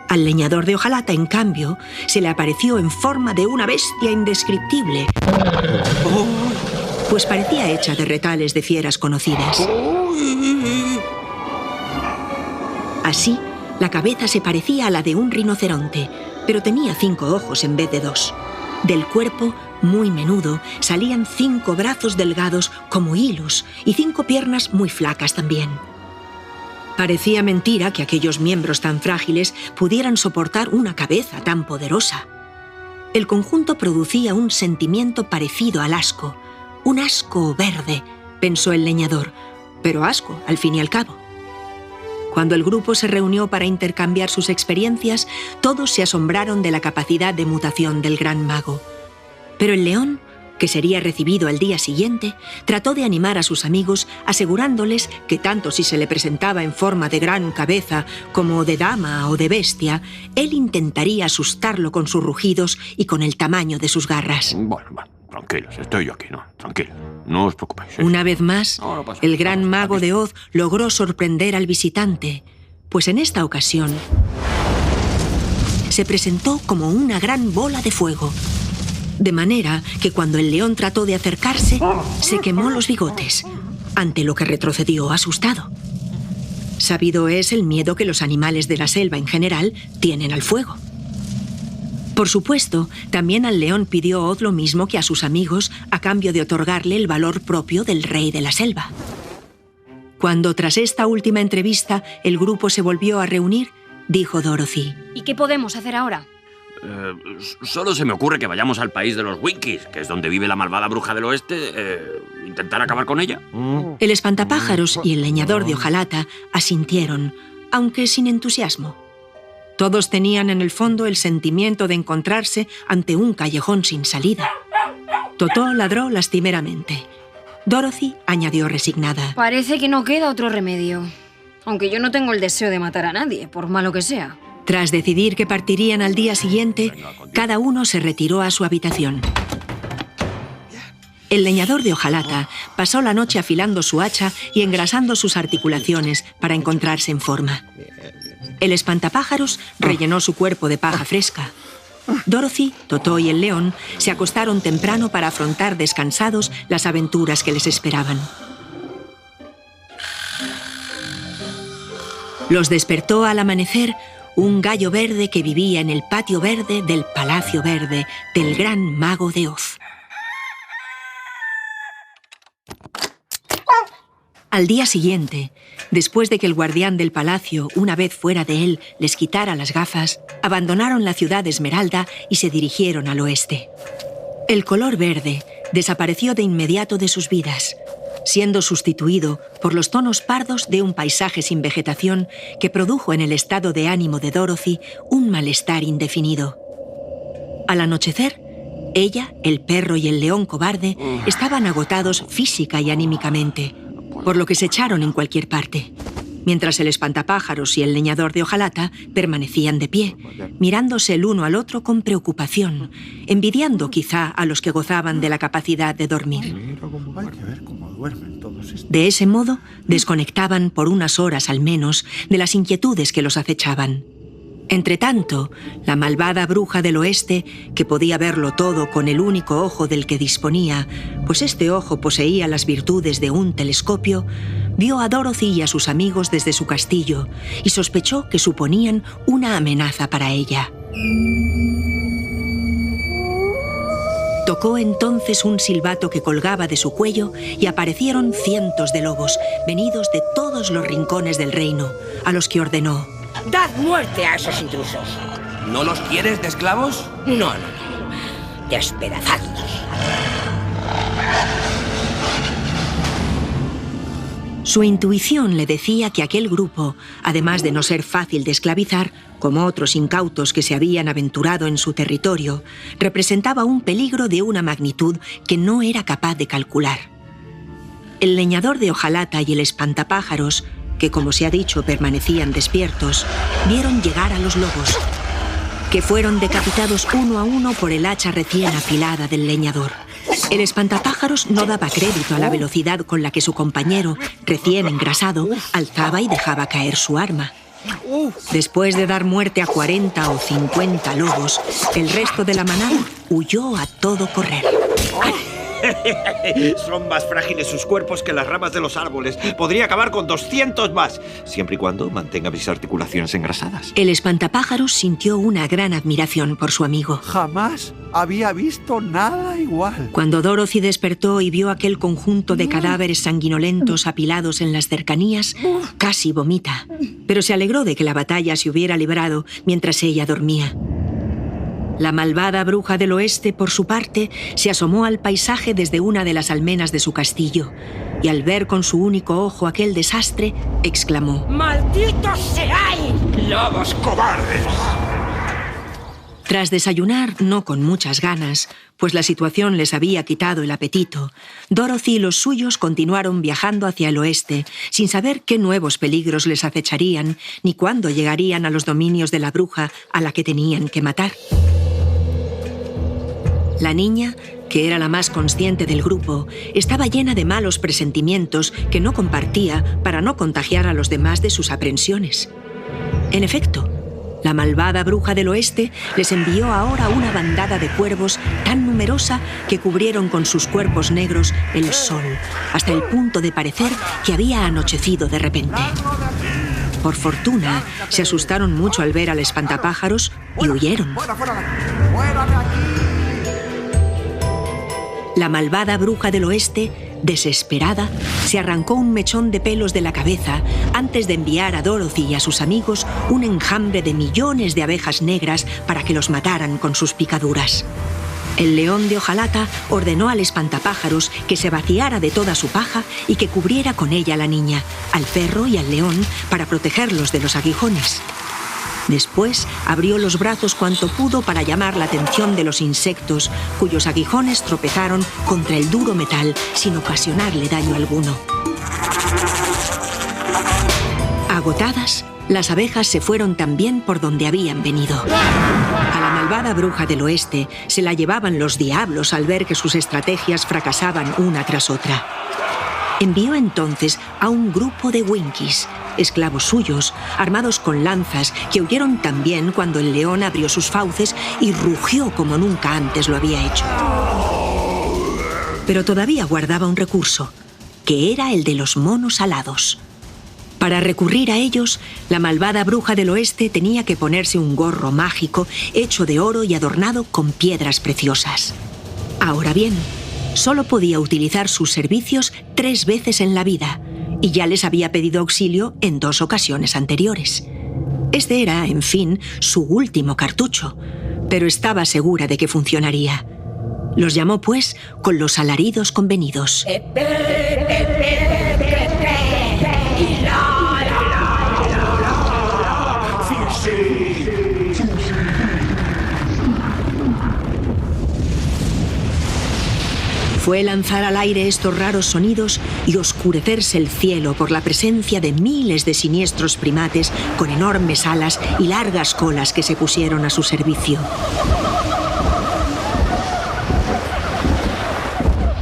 Al leñador de hojalata, en cambio, se le apareció en forma de una bestia indescriptible, pues parecía hecha de retales de fieras conocidas. Así, la cabeza se parecía a la de un rinoceronte, pero tenía 5 ojos en vez de 2. Del cuerpo, muy menudo, salían 5 brazos delgados como hilos y 5 piernas muy flacas también. Parecía mentira que aquellos miembros tan frágiles pudieran soportar una cabeza tan poderosa. El conjunto producía un sentimiento parecido al asco. Un asco verde, pensó el leñador, pero asco al fin y al cabo. Cuando el grupo se reunió para intercambiar sus experiencias, todos se asombraron de la capacidad de mutación del gran mago. Pero el león, que sería recibido al día siguiente, trató de animar a sus amigos asegurándoles que tanto si se le presentaba en forma de gran cabeza como de dama o de bestia, él intentaría asustarlo con sus rugidos y con el tamaño de sus garras. Bueno, tranquilos, estoy yo aquí, ¿no? Tranquilos, no os preocupéis. Una vez más, el gran mago de Oz logró sorprender al visitante, pues en esta ocasión se presentó como una gran bola de fuego, de manera que cuando el león trató de acercarse, se quemó los bigotes, ante lo que retrocedió asustado. Sabido es el miedo que los animales de la selva en general tienen al fuego. Por supuesto, también al león pidió Oz lo mismo que a sus amigos a cambio de otorgarle el valor propio del rey de la selva. Cuando tras esta última entrevista el grupo se volvió a reunir, dijo Dorothy: ¿Y qué podemos hacer ahora? Solo se me ocurre que vayamos al país de los Winkies, que es donde vive la malvada bruja del oeste, intentar acabar con ella. El espantapájaros y el leñador de hojalata asintieron, aunque sin entusiasmo. Todos tenían en el fondo el sentimiento de encontrarse ante un callejón sin salida. Totó ladró lastimeramente. Dorothy añadió resignada: Parece que no queda otro remedio. Aunque yo no tengo el deseo de matar a nadie, por malo que sea. Tras decidir que partirían al día siguiente, cada uno se retiró a su habitación. El leñador de hojalata pasó la noche afilando su hacha y engrasando sus articulaciones para encontrarse en forma. El espantapájaros rellenó su cuerpo de paja fresca. Dorothy, Totó y el león se acostaron temprano para afrontar descansados las aventuras que les esperaban. Los despertó al amanecer un gallo verde que vivía en el patio verde del Palacio Verde del gran mago de Oz. Al día siguiente, después de que el guardián del palacio, una vez fuera de él, les quitara las gafas, abandonaron la ciudad de Esmeralda y se dirigieron al oeste. El color verde desapareció de inmediato de sus vidas, siendo sustituido por los tonos pardos de un paisaje sin vegetación que produjo en el estado de ánimo de Dorothy un malestar indefinido. Al anochecer, ella, el perro y el león cobarde estaban agotados física y anímicamente, por lo que se echaron en cualquier parte. mientras el espantapájaros y el leñador de hojalata permanecían de pie, mirándose el uno al otro con preocupación, envidiando quizá a los que gozaban de la capacidad de dormir. De ese modo, desconectaban por unas horas al menos de las inquietudes que los acechaban. Entretanto, la malvada bruja del oeste, que podía verlo todo con el único ojo del que disponía, pues este ojo poseía las virtudes de un telescopio, vio a Dorothy y a sus amigos desde su castillo y sospechó que suponían una amenaza para ella. Tocó entonces un silbato que colgaba de su cuello y aparecieron cientos de lobos, venidos de todos los rincones del reino, a los que ordenó: ¡Dad muerte a esos intrusos! ¿No los quieres de esclavos? No. Despedazadlos. Su intuición le decía que aquel grupo, además de no ser fácil de esclavizar, como otros incautos que se habían aventurado en su territorio, representaba un peligro de una magnitud que no era capaz de calcular. El leñador de hojalata y el espantapájaros, que como se ha dicho permanecían despiertos, vieron llegar a los lobos, que fueron decapitados uno a uno por el hacha recién afilada del leñador. El espantapájaros no daba crédito a la velocidad con la que su compañero, recién engrasado, alzaba y dejaba caer su arma. Después de dar muerte a 40 o 50 lobos, el resto de la manada huyó a todo correr. Son más frágiles sus cuerpos que las ramas de los árboles. Podría acabar con 200 más, siempre y cuando mantenga mis articulaciones engrasadas. El espantapájaros sintió una gran admiración por su amigo. Jamás había visto nada igual. Cuando Dorothy despertó y vio aquel conjunto de cadáveres sanguinolentos apilados en las cercanías, casi vomita, pero se alegró de que la batalla se hubiera librado mientras ella dormía. La malvada bruja del oeste, por su parte, se asomó al paisaje desde una de las almenas de su castillo y al ver con su único ojo aquel desastre, exclamó: ¡Malditos seáis, lobos cobardes! Tras desayunar, no con muchas ganas, pues la situación les había quitado el apetito, Dorothy y los suyos continuaron viajando hacia el oeste, sin saber qué nuevos peligros les acecharían, ni cuándo llegarían a los dominios de la bruja a la que tenían que matar. La niña, que era la más consciente del grupo, estaba llena de malos presentimientos que no compartía para no contagiar a los demás de sus aprensiones. En efecto, la malvada bruja del oeste les envió ahora una bandada de cuervos tan numerosa que cubrieron con sus cuerpos negros el sol, hasta el punto de parecer que había anochecido de repente. Por fortuna, se asustaron mucho al ver al espantapájaros y huyeron. La malvada bruja del oeste, desesperada, se arrancó un mechón de pelos de la cabeza antes de enviar a Dorothy y a sus amigos un enjambre de millones de abejas negras para que los mataran con sus picaduras. El león de hojalata ordenó al espantapájaros que se vaciara de toda su paja y que cubriera con ella a la niña, al perro y al león para protegerlos de los aguijones. Después abrió los brazos cuanto pudo para llamar la atención de los insectos, cuyos aguijones tropezaron contra el duro metal sin ocasionarle daño alguno. Agotadas, las abejas se fueron también por donde habían venido. A la malvada bruja del oeste se la llevaban los diablos al ver que sus estrategias fracasaban una tras otra. Envió entonces a un grupo de Winkies, esclavos suyos, armados con lanzas, que huyeron también cuando el león abrió sus fauces y rugió como nunca antes lo había hecho. Pero todavía guardaba un recurso, que era el de los monos alados. Para recurrir a ellos, la malvada bruja del oeste tenía que ponerse un gorro mágico hecho de oro y adornado con piedras preciosas. Ahora bien, solo podía utilizar sus servicios 3 veces en la vida, y ya les había pedido auxilio en 2 ocasiones anteriores. Este era, en fin, su último cartucho, pero estaba segura de que funcionaría. Los llamó, pues, con los alaridos convenidos. fue lanzar al aire estos raros sonidos y oscurecerse el cielo por la presencia de miles de siniestros primates con enormes alas y largas colas que se pusieron a su servicio.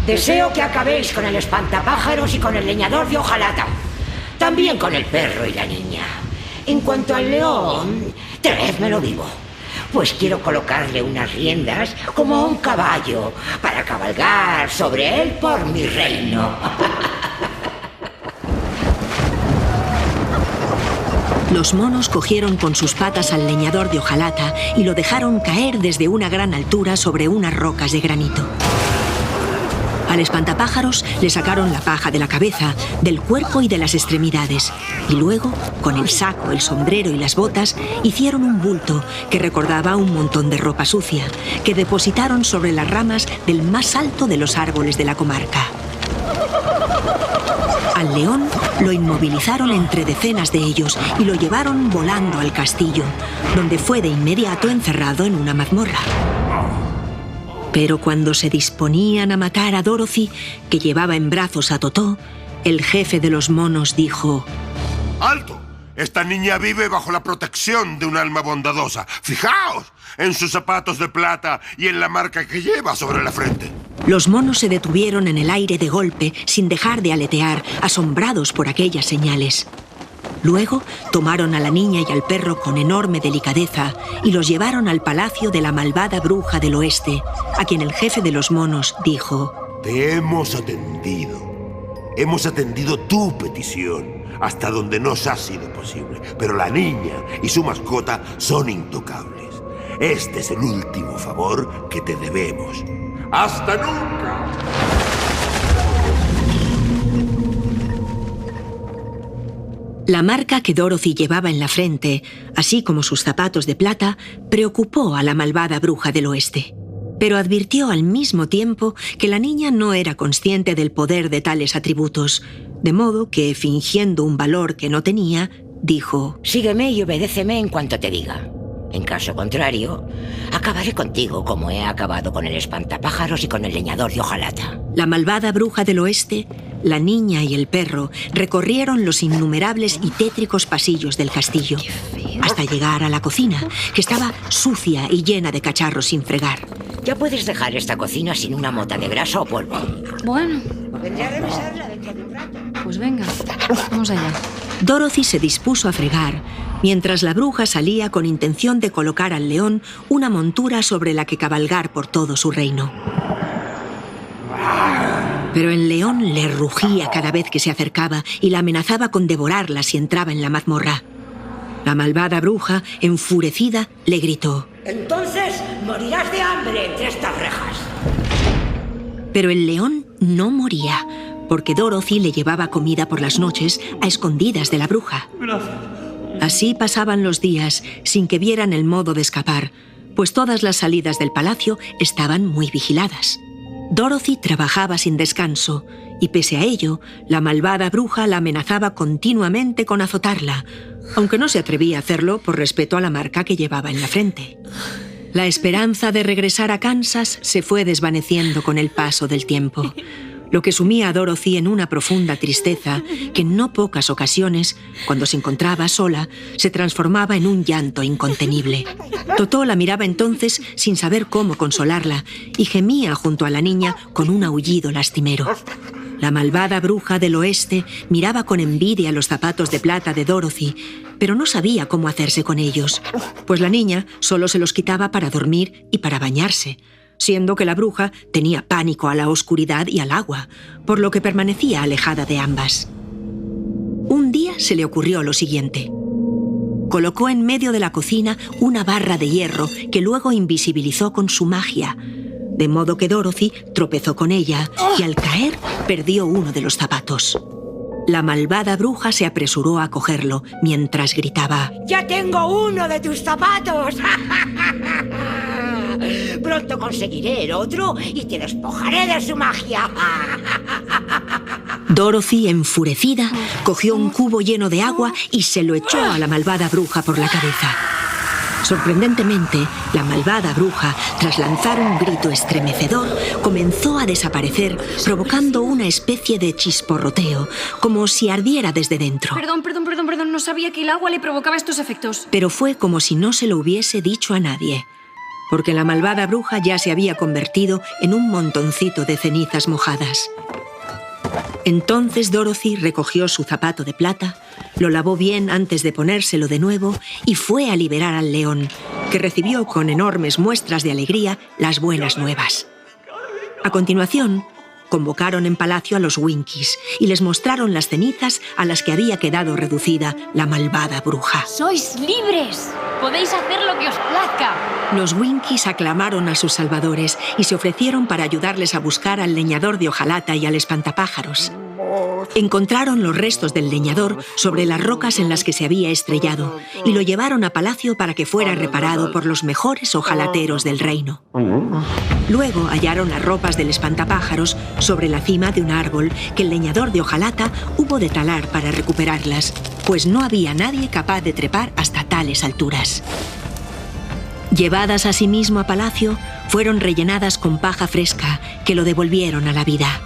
Deseo que acabéis con el espantapájaros y con el leñador de hojalata. También con el perro y la niña. En cuanto al león, traédmelo vivo. Pues quiero colocarle unas riendas como a un caballo para cabalgar sobre él por mi reino. Los monos cogieron con sus patas al leñador de hojalata y lo dejaron caer desde una gran altura sobre unas rocas de granito. Al espantapájaros le sacaron la paja de la cabeza, del cuerpo y de las extremidades, y luego, con el saco, el sombrero y las botas, hicieron un bulto que recordaba un montón de ropa sucia, que depositaron sobre las ramas del más alto de los árboles de la comarca. Al león lo inmovilizaron entre decenas de ellos y lo llevaron volando al castillo, donde fue de inmediato encerrado en una mazmorra. Pero cuando se disponían a matar a Dorothy, que llevaba en brazos a Totó, el jefe de los monos dijo: ¡Alto! Esta niña vive bajo la protección de un alma bondadosa. ¡Fijaos en sus zapatos de plata y en la marca que lleva sobre la frente! Los monos se detuvieron en el aire de golpe, sin dejar de aletear, asombrados por aquellas señales. Luego tomaron a la niña y al perro con enorme delicadeza y los llevaron al palacio de la malvada bruja del oeste, a quien el jefe de los monos dijo: Te hemos atendido. Hemos atendido tu petición hasta donde nos ha sido posible, pero la niña y su mascota son intocables. Este es el último favor que te debemos. ¡Hasta nunca! La marca que Dorothy llevaba en la frente, así como sus zapatos de plata, preocupó a la malvada bruja del oeste. Pero advirtió al mismo tiempo que la niña no era consciente del poder de tales atributos, de modo que, fingiendo un valor que no tenía, dijo: Sígueme y obedéceme en cuanto te diga. En caso contrario, acabaré contigo como he acabado con el espantapájaros y con el leñador de hojalata. La malvada bruja del oeste, la niña y el perro recorrieron los innumerables y tétricos pasillos del castillo, hasta llegar a la cocina, que estaba sucia y llena de cacharros sin fregar. Ya puedes dejar esta cocina sin una mota de grasa o polvo. Bueno. Vendré a revisarla dentro de un rato. Pues venga, vamos allá. Dorothy se dispuso a fregar, mientras la bruja salía con intención de colocar al león una montura sobre la que cabalgar por todo su reino. Pero el león le rugía cada vez que se acercaba y la amenazaba con devorarla si entraba en la mazmorra. La malvada bruja, enfurecida, le gritó: Entonces morirás de hambre entre estas rejas. Pero el león no moría, porque Dorothy le llevaba comida por las noches a escondidas de la bruja. Gracias. Así pasaban los días sin que vieran el modo de escapar, pues todas las salidas del palacio estaban muy vigiladas. Dorothy trabajaba sin descanso y, pese a ello, la malvada bruja la amenazaba continuamente con azotarla, aunque no se atrevía a hacerlo por respeto a la marca que llevaba en la frente. La esperanza de regresar a Kansas se fue desvaneciendo con el paso del tiempo, lo que sumía a Dorothy en una profunda tristeza que en no pocas ocasiones, cuando se encontraba sola, se transformaba en un llanto incontenible. Totó la miraba entonces sin saber cómo consolarla y gemía junto a la niña con un aullido lastimero. La malvada bruja del oeste miraba con envidia los zapatos de plata de Dorothy, pero no sabía cómo hacerse con ellos, pues la niña solo se los quitaba para dormir y para bañarse, siendo que la bruja tenía pánico a la oscuridad y al agua, por lo que permanecía alejada de ambas. Un día se le ocurrió lo siguiente. Colocó en medio de la cocina una barra de hierro que luego invisibilizó con su magia, de modo que Dorothy tropezó con ella y al caer perdió uno de los zapatos. La malvada bruja se apresuró a cogerlo mientras gritaba: ¡Ya tengo uno de tus zapatos! Pronto conseguiré el otro y te despojaré de su magia. Dorothy, enfurecida, cogió un cubo lleno de agua y se lo echó a la malvada bruja por la cabeza. Sorprendentemente, la malvada bruja, tras lanzar un grito estremecedor, comenzó a desaparecer, provocando una especie de chisporroteo, como si ardiera desde dentro. Perdón, no sabía que el agua le provocaba estos efectos. Pero fue como si no se lo hubiese dicho a nadie, porque la malvada bruja ya se había convertido en un montoncito de cenizas mojadas. Entonces Dorothy recogió su zapato de plata, lo lavó bien antes de ponérselo de nuevo y fue a liberar al león, que recibió con enormes muestras de alegría las buenas nuevas. A continuación, convocaron en palacio a los Winkies y les mostraron las cenizas a las que había quedado reducida la malvada bruja. ¡Sois libres! ¡Podéis hacer lo que os plazca! Los Winkies aclamaron a sus salvadores y se ofrecieron para ayudarles a buscar al leñador de hojalata y al espantapájaros. Encontraron los restos del leñador sobre las rocas en las que se había estrellado y lo llevaron a palacio para que fuera reparado por los mejores hojalateros del reino. Luego hallaron las ropas del espantapájaros sobre la cima de un árbol que el leñador de hojalata hubo de talar para recuperarlas, pues no había nadie capaz de trepar hasta tales alturas. Llevadas asimismo a palacio, fueron rellenadas con paja fresca que lo devolvieron a la vida.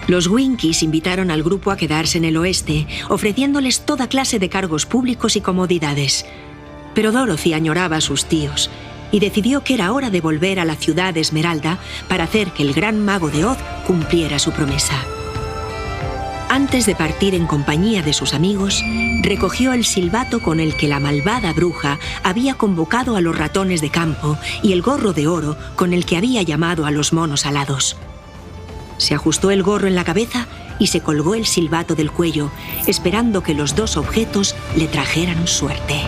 Los Winkies invitaron al grupo a quedarse en el oeste, ofreciéndoles toda clase de cargos públicos y comodidades. Pero Dorothy añoraba a sus tíos y decidió que era hora de volver a la ciudad de Esmeralda para hacer que el gran mago de Oz cumpliera su promesa. Antes de partir en compañía de sus amigos, recogió el silbato con el que la malvada bruja había convocado a los ratones de campo y el gorro de oro con el que había llamado a los monos alados. Se ajustó el gorro en la cabeza y se colgó el silbato del cuello, esperando que los dos objetos le trajeran suerte.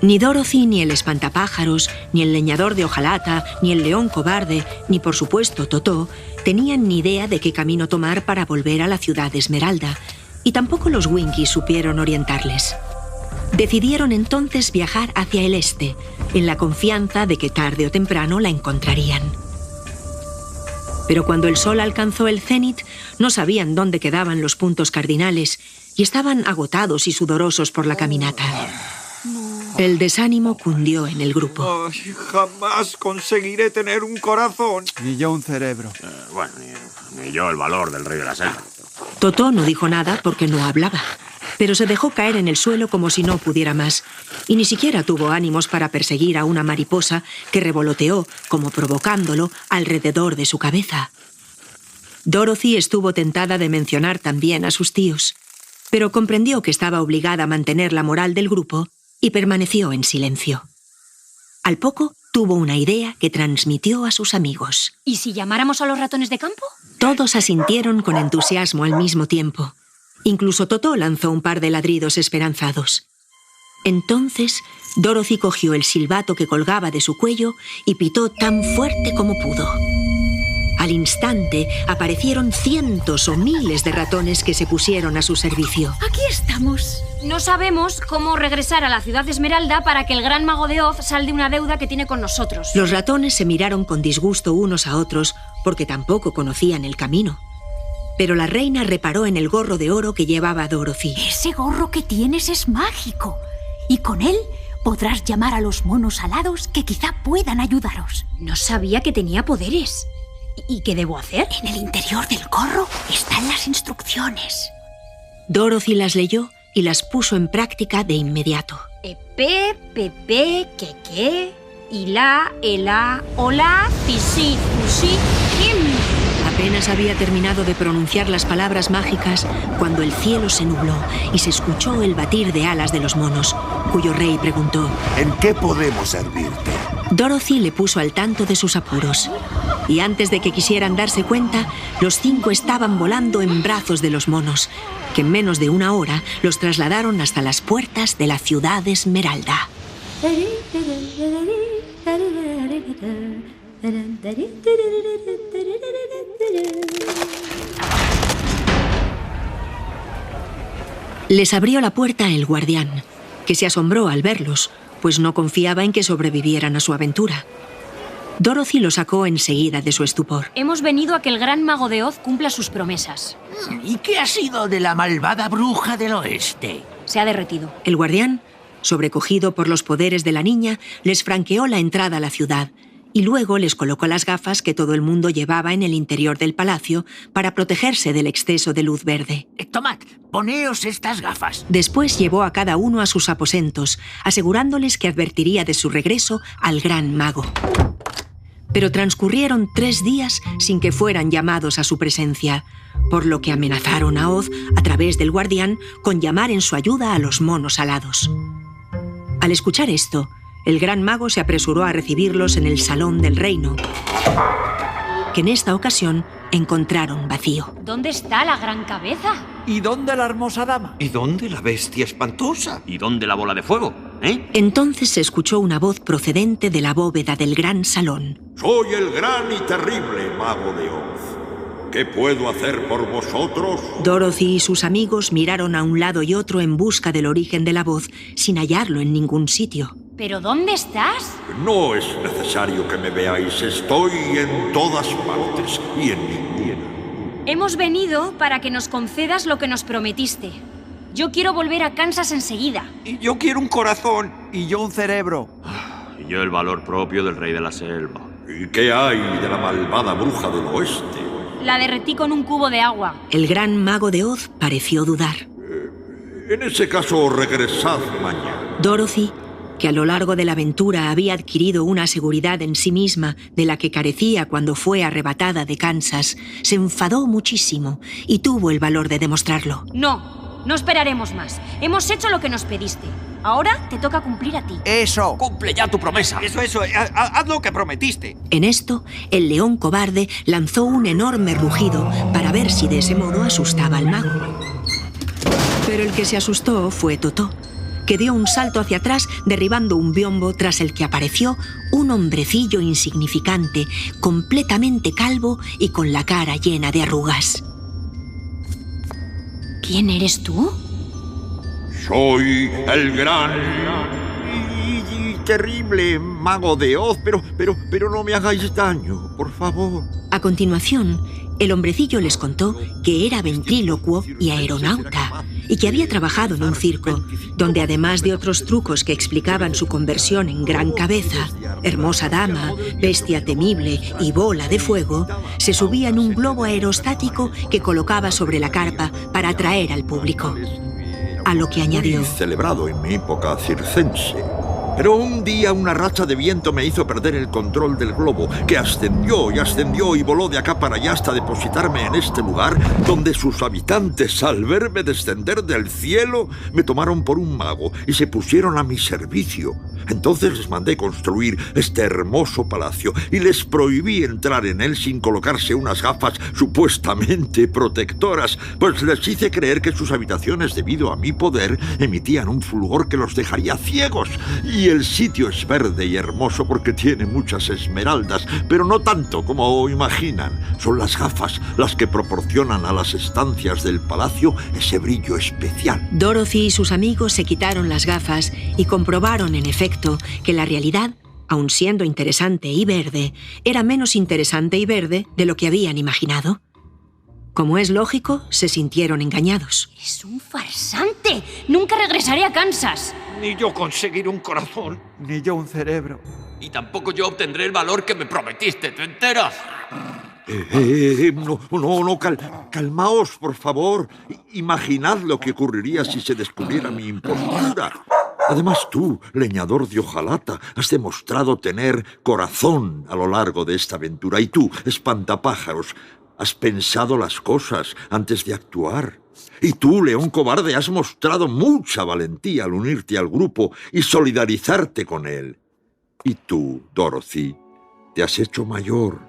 Ni Dorothy, ni el espantapájaros, ni el leñador de hojalata, ni el león cobarde, ni por supuesto Totó, tenían ni idea de qué camino tomar para volver a la ciudad de Esmeralda, y tampoco los Winkies supieron orientarles. Decidieron entonces viajar hacia el este, en la confianza de que tarde o temprano la encontrarían. Pero cuando el sol alcanzó el cenit, no sabían dónde quedaban los puntos cardinales y estaban agotados y sudorosos por la caminata. El desánimo cundió en el grupo. Ay, jamás conseguiré tener un corazón. Ni yo un cerebro. Bueno, ni yo el valor del rey de la selva. Totó no dijo nada porque no hablaba, pero se dejó caer en el suelo como si no pudiera más, y ni siquiera tuvo ánimos para perseguir a una mariposa que revoloteó, como provocándolo, alrededor de su cabeza. Dorothy estuvo tentada de mencionar también a sus tíos, pero comprendió que estaba obligada a mantener la moral del grupo y permaneció en silencio. Al poco, tuvo una idea que transmitió a sus amigos. ¿Y si llamáramos a los ratones de campo? Todos asintieron con entusiasmo al mismo tiempo. Incluso Totó lanzó un par de ladridos esperanzados. Entonces, Dorothy cogió el silbato que colgaba de su cuello y pitó tan fuerte como pudo. Al instante, aparecieron cientos o miles de ratones que se pusieron a su servicio. Aquí estamos. No sabemos cómo regresar a la ciudad de Esmeralda para que el gran mago de Oz salde una deuda que tiene con nosotros. Los ratones se miraron con disgusto unos a otros porque tampoco conocían el camino. Pero la reina reparó en el gorro de oro que llevaba Dorothy. Ese gorro que tienes es mágico. Y con él podrás llamar a los monos alados que quizá puedan ayudaros. No sabía que tenía poderes. ¿Y qué debo hacer? En el interior del gorro están las instrucciones. Dorothy las leyó y las puso en práctica de inmediato. Epe, pepe, queque, ilá, elá, olá, pisí, fusí, kim. Apenas había terminado de pronunciar las palabras mágicas cuando el cielo se nubló y se escuchó el batir de alas de los monos, cuyo rey preguntó: ¿En qué podemos servirte? Dorothy le puso al tanto de sus apuros. Y antes de que quisieran darse cuenta, los 5 estaban volando en brazos de los monos, que en menos de una hora los trasladaron hasta las puertas de la ciudad de Esmeralda. Les abrió la puerta el guardián, que se asombró al verlos, pues no confiaba en que sobrevivieran a su aventura. Dorothy lo sacó enseguida de su estupor. Hemos venido a que el gran mago de Oz cumpla sus promesas. ¿Y qué ha sido de la malvada bruja del oeste? Se ha derretido. El guardián, sobrecogido por los poderes de la niña, les franqueó la entrada a la ciudad y luego les colocó las gafas que todo el mundo llevaba en el interior del palacio para protegerse del exceso de luz verde. Tomad, poneos estas gafas. Después llevó a cada uno a sus aposentos, asegurándoles que advertiría de su regreso al gran mago. Pero transcurrieron 3 días sin que fueran llamados a su presencia, por lo que amenazaron a Oz, a través del guardián, con llamar en su ayuda a los monos alados. Al escuchar esto, el gran mago se apresuró a recibirlos en el salón del reino, que en esta ocasión encontraron vacío. ¿Dónde está la gran cabeza? ¿Y dónde la hermosa dama? ¿Y dónde la bestia espantosa? ¿Y dónde la bola de fuego? Entonces se escuchó una voz procedente de la bóveda del gran salón. Soy el gran y terrible mago de Oz. ¿Qué puedo hacer por vosotros? Dorothy y sus amigos miraron a un lado y otro en busca del origen de la voz, sin hallarlo en ningún sitio. ¿Pero dónde estás? No es necesario que me veáis. Estoy en todas partes y en ninguna. Hemos venido para que nos concedas lo que nos prometiste. Yo quiero volver a Kansas enseguida. Y yo quiero un corazón. Y yo un cerebro. Y yo el valor propio del rey de la selva. ¿Y qué hay de la malvada bruja del oeste? La derretí con un cubo de agua. El gran mago de Oz pareció dudar. En ese caso, regresad mañana. Dorothy, que a lo largo de la aventura había adquirido una seguridad en sí misma de la que carecía cuando fue arrebatada de Kansas, se enfadó muchísimo y tuvo el valor de demostrarlo. No esperaremos más. Hemos hecho lo que nos pediste. Ahora te toca cumplir a ti. ¡Eso! ¡Cumple ya tu promesa! Eso, haz lo que prometiste. En esto, el león cobarde lanzó un enorme rugido para ver si de ese modo asustaba al mago. Pero el que se asustó fue Totó, que dio un salto hacia atrás derribando un biombo tras el que apareció un hombrecillo insignificante, completamente calvo y con la cara llena de arrugas. ¿Quién eres tú? Soy el gran y terrible mago de Oz, pero no me hagáis daño, por favor. A continuación, el hombrecillo les contó que era ventrílocuo y aeronauta y que había trabajado en un circo, donde además de otros trucos que explicaban su conversión en gran cabeza, hermosa dama, bestia temible y bola de fuego, se subía en un globo aerostático que colocaba sobre la carpa para atraer al público. A lo que añadió: Muy celebrado en mi época circense. Pero un día una racha de viento me hizo perder el control del globo, que ascendió y voló de acá para allá hasta depositarme en este lugar, donde sus habitantes, al verme descender del cielo, me tomaron por un mago y se pusieron a mi servicio. Entonces les mandé construir este hermoso palacio y les prohibí entrar en él sin colocarse unas gafas supuestamente protectoras, pues les hice creer que sus habitaciones, debido a mi poder, emitían un fulgor que los dejaría ciegos. Y el sitio es verde y hermoso porque tiene muchas esmeraldas, pero no tanto como imaginan. Son las gafas las que proporcionan a las estancias del palacio ese brillo especial. Dorothy y sus amigos se quitaron las gafas y comprobaron, en efecto, que la realidad, aun siendo interesante y verde, era menos interesante y verde de lo que habían imaginado. Como es lógico, se sintieron engañados. ¡Es un farsante! ¡Nunca regresaré a Kansas! Ni yo conseguiré un corazón. Ni yo un cerebro. Y tampoco yo obtendré el valor que me prometiste, ¿te enteras? Calmaos, por favor. Imaginad lo que ocurriría si se descubriera mi impostura. Además tú, leñador de hojalata, has demostrado tener corazón a lo largo de esta aventura. Y tú, espantapájaros, has pensado las cosas antes de actuar. Y tú, león cobarde, has mostrado mucha valentía al unirte al grupo y solidarizarte con él. Y tú, Dorothy, te has hecho mayor.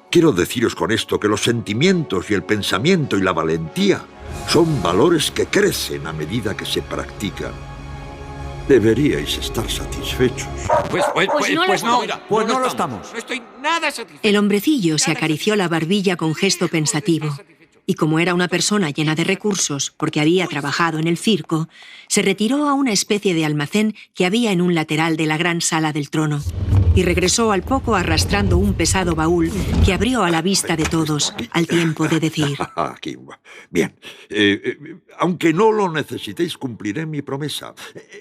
Quiero deciros con esto que los sentimientos y el pensamiento y la valentía son valores que crecen a medida que se practican. Deberíais estar satisfechos. Pues no lo estamos. No estoy nada satisfecho. El hombrecillo se acarició la barbilla con gesto pensativo y como era una persona llena de recursos porque había trabajado en el circo, se retiró a una especie de almacén que había en un lateral de la gran sala del trono y regresó al poco arrastrando un pesado baúl que abrió a la vista de todos al tiempo de decir: Aquí. Bien. Aunque no lo necesitéis, cumpliré mi promesa.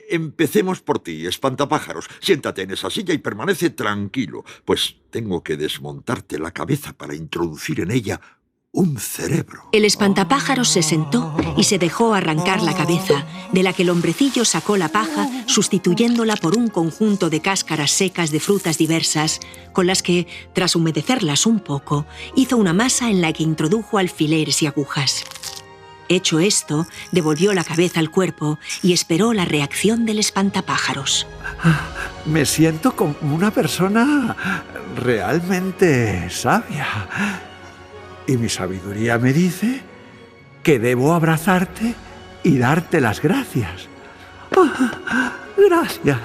Empecemos por ti, espantapájaros. Siéntate en esa silla y permanece tranquilo, pues tengo que desmontarte la cabeza para introducir en ella un cerebro. El espantapájaros se sentó y se dejó arrancar la cabeza, de la que el hombrecillo sacó la paja, sustituyéndola por un conjunto de cáscaras secas de frutas diversas, con las que, tras humedecerlas un poco, hizo una masa en la que introdujo alfileres y agujas. Hecho esto, devolvió la cabeza al cuerpo y esperó la reacción del espantapájaros. Me siento como una persona realmente sabia. Y mi sabiduría me dice que debo abrazarte y darte las gracias. Gracias.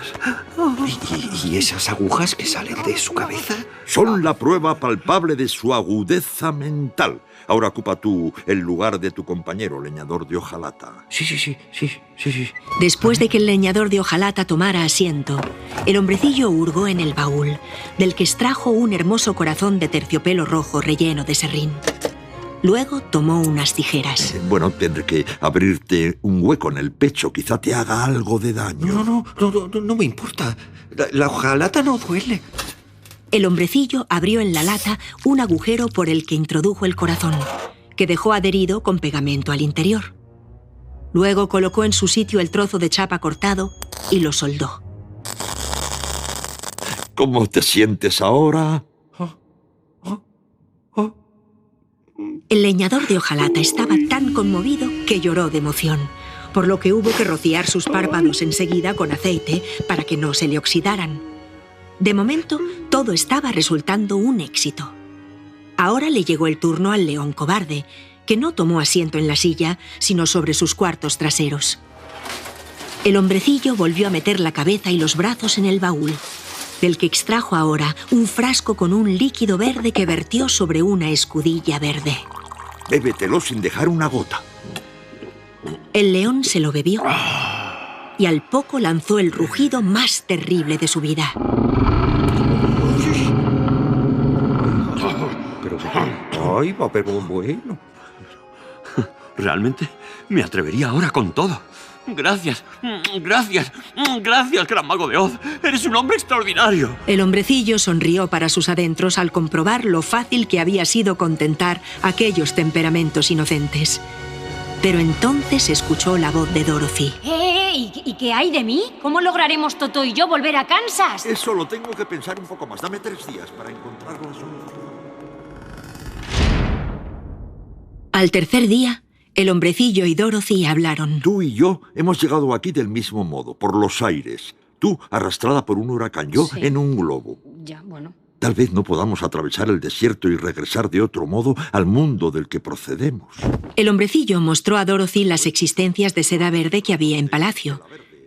¿Y esas agujas que salen de su cabeza? Son la prueba palpable de su agudeza mental. Ahora ocupa tú el lugar de tu compañero, leñador de hojalata. Sí. Después de que el leñador de hojalata tomara asiento, el hombrecillo hurgó en el baúl, del que extrajo un hermoso corazón de terciopelo rojo relleno de serrín. Luego tomó unas tijeras. Bueno, tendré que abrirte un hueco en el pecho. Quizá te haga algo de daño. No me importa. La hojalata no duele. El hombrecillo abrió en la lata un agujero por el que introdujo el corazón, que dejó adherido con pegamento al interior. Luego colocó en su sitio el trozo de chapa cortado y lo soldó. ¿Cómo te sientes ahora? El leñador de hojalata estaba tan conmovido que lloró de emoción, por lo que hubo que rociar sus párpados enseguida con aceite para que no se le oxidaran. De momento, todo estaba resultando un éxito. Ahora le llegó el turno al león cobarde, que no tomó asiento en la silla, sino sobre sus cuartos traseros. El hombrecillo volvió a meter la cabeza y los brazos en el baúl, del que extrajo ahora un frasco con un líquido verde que vertió sobre una escudilla verde. Bébetelo sin dejar una gota. El león se lo bebió y al poco lanzó el rugido más terrible de su vida. Ay, pero bueno. Realmente me atrevería ahora con todo. Gracias, gran mago de Oz. Eres un hombre extraordinario. El hombrecillo sonrió para sus adentros al comprobar lo fácil que había sido contentar aquellos temperamentos inocentes. Pero entonces escuchó la voz de Dorothy. ¿Y qué hay de mí? ¿Cómo lograremos Toto y yo volver a Kansas? Eso lo tengo que pensar un poco más. Dame 3 días para encontrar la solución. Al tercer día, el hombrecillo y Dorothy hablaron. Tú y yo hemos llegado aquí del mismo modo, por los aires. Tú arrastrada por un huracán, yo en un globo. Ya, bueno. Tal vez no podamos atravesar el desierto y regresar de otro modo al mundo del que procedemos. El hombrecillo mostró a Dorothy las existencias de seda verde que había en palacio,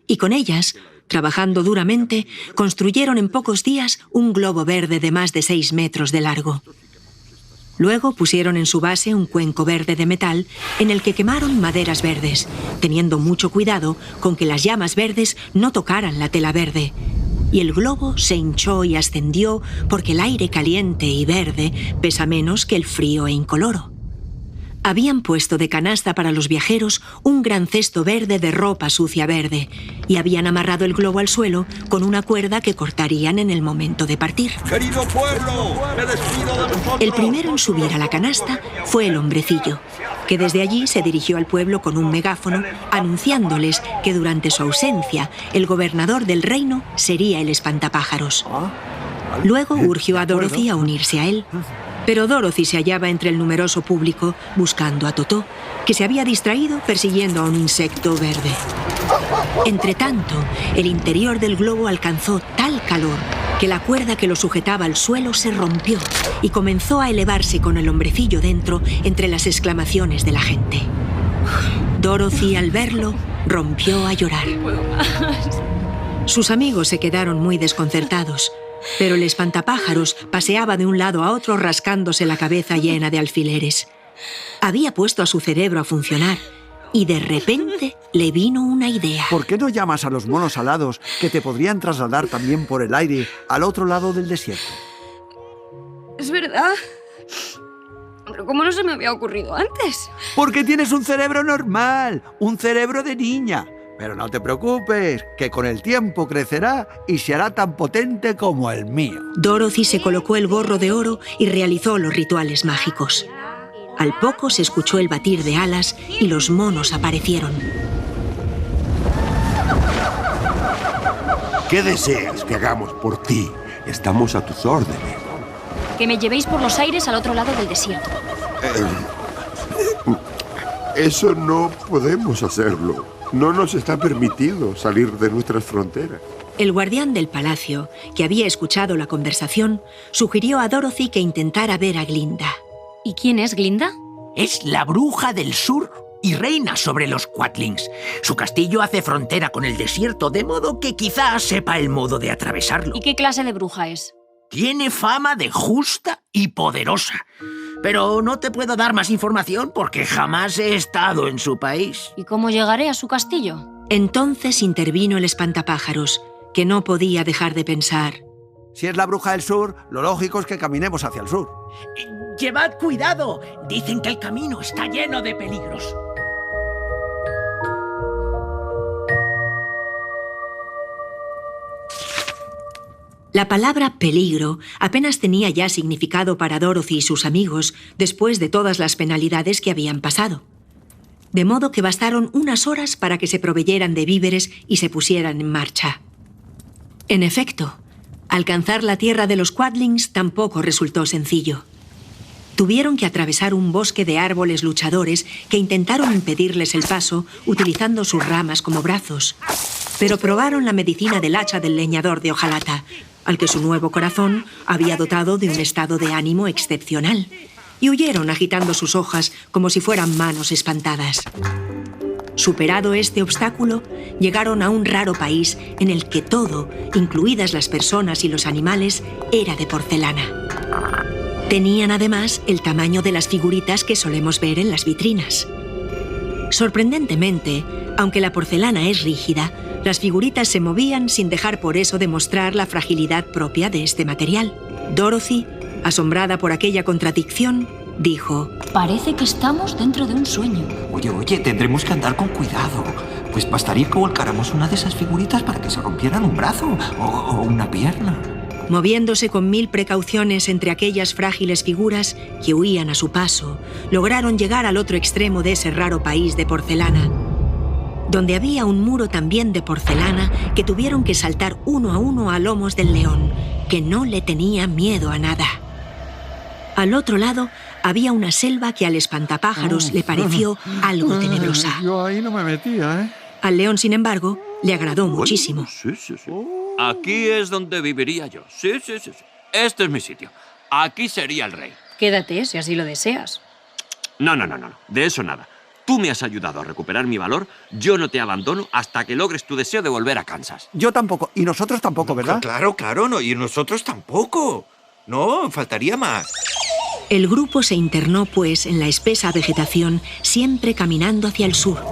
y con ellas, trabajando duramente, construyeron en pocos días un globo verde de más de 6 metros de largo. Luego pusieron en su base un cuenco verde de metal en el que quemaron maderas verdes, teniendo mucho cuidado con que las llamas verdes no tocaran la tela verde. Y el globo se hinchó y ascendió porque el aire caliente y verde pesa menos que el frío e incoloro. Habían puesto de canasta para los viajeros un gran cesto verde de ropa sucia verde y habían amarrado el globo al suelo con una cuerda que cortarían en el momento de partir. ¡Querido pueblo! ¡Me despido de vosotros! El primero en subir a la canasta fue el hombrecillo, que desde allí se dirigió al pueblo con un megáfono anunciándoles que durante su ausencia el gobernador del reino sería el espantapájaros. Luego urgió a Dorothy a unirse a él. Pero Dorothy se hallaba entre el numeroso público buscando a Totó, que se había distraído persiguiendo a un insecto verde. Entretanto, el interior del globo alcanzó tal calor que la cuerda que lo sujetaba al suelo se rompió y comenzó a elevarse con el hombrecillo dentro entre las exclamaciones de la gente. Dorothy, al verlo, rompió a llorar. Sus amigos se quedaron muy desconcertados, pero el espantapájaros paseaba de un lado a otro rascándose la cabeza llena de alfileres. Había puesto a su cerebro a funcionar y de repente le vino una idea. ¿Por qué no llamas a los monos alados que te podrían trasladar también por el aire al otro lado del desierto? Es verdad. Pero ¿cómo no se me había ocurrido antes? Porque tienes un cerebro normal, un cerebro de niña. Pero no te preocupes, que con el tiempo crecerá y se hará tan potente como el mío. Dorothy se colocó el gorro de oro y realizó los rituales mágicos. Al poco se escuchó el batir de alas y los monos aparecieron. ¿Qué deseas que hagamos por ti? Estamos a tus órdenes. Que me llevéis por los aires al otro lado del desierto. Eso no podemos hacerlo. No nos está permitido salir de nuestras fronteras. El guardián del palacio, que había escuchado la conversación, sugirió a Dorothy que intentara ver a Glinda. ¿Y quién es Glinda? Es la bruja del sur y reina sobre los Quatlings. Su castillo hace frontera con el desierto, de modo que quizás sepa el modo de atravesarlo. ¿Y qué clase de bruja es? Tiene fama de justa y poderosa. Pero no te puedo dar más información porque jamás he estado en su país. ¿Y cómo llegaré a su castillo? Entonces intervino el espantapájaros, que no podía dejar de pensar. Si es la bruja del sur, lo lógico es que caminemos hacia el sur. ¡Llevad cuidado! Dicen que el camino está lleno de peligros. La palabra peligro apenas tenía ya significado para Dorothy y sus amigos después de todas las penalidades que habían pasado. De modo que bastaron unas horas para que se proveyeran de víveres y se pusieran en marcha. En efecto, alcanzar la tierra de los Quatlings tampoco resultó sencillo. Tuvieron que atravesar un bosque de árboles luchadores que intentaron impedirles el paso utilizando sus ramas como brazos. Pero probaron la medicina del hacha del leñador de hojalata, al que su nuevo corazón había dotado de un estado de ánimo excepcional, y huyeron agitando sus hojas como si fueran manos espantadas. Superado este obstáculo, llegaron a un raro país en el que todo, incluidas las personas y los animales, era de porcelana. Tenían además el tamaño de las figuritas que solemos ver en las vitrinas. Sorprendentemente, aunque la porcelana es rígida, las figuritas se movían sin dejar por eso de mostrar la fragilidad propia de este material. Dorothy, asombrada por aquella contradicción, dijo: Parece que estamos dentro de un sueño. Oye, tendremos que andar con cuidado. Pues bastaría que volcáramos una de esas figuritas para que se rompieran un brazo o una pierna. Moviéndose con 1000 precauciones entre aquellas frágiles figuras que huían a su paso, lograron llegar al otro extremo de ese raro país de porcelana, donde había un muro también de porcelana que tuvieron que saltar uno a uno a lomos del león, que no le tenía miedo a nada. Al otro lado había una selva que al espantapájaros le pareció algo tenebrosa. Yo ahí no me metía, ¿eh? Al león, sin embargo, le agradó muchísimo. Sí. Aquí es donde viviría yo. Sí. Este es mi sitio. Aquí sería el rey. Quédate, si así lo deseas. No. De eso nada. Tú me has ayudado a recuperar mi valor. Yo no te abandono hasta que logres tu deseo de volver a Kansas. Yo tampoco. Y nosotros tampoco, ¿verdad? Claro, no. Y nosotros tampoco. No, faltaría más. El grupo se internó, pues, en la espesa vegetación, siempre caminando hacia el sur,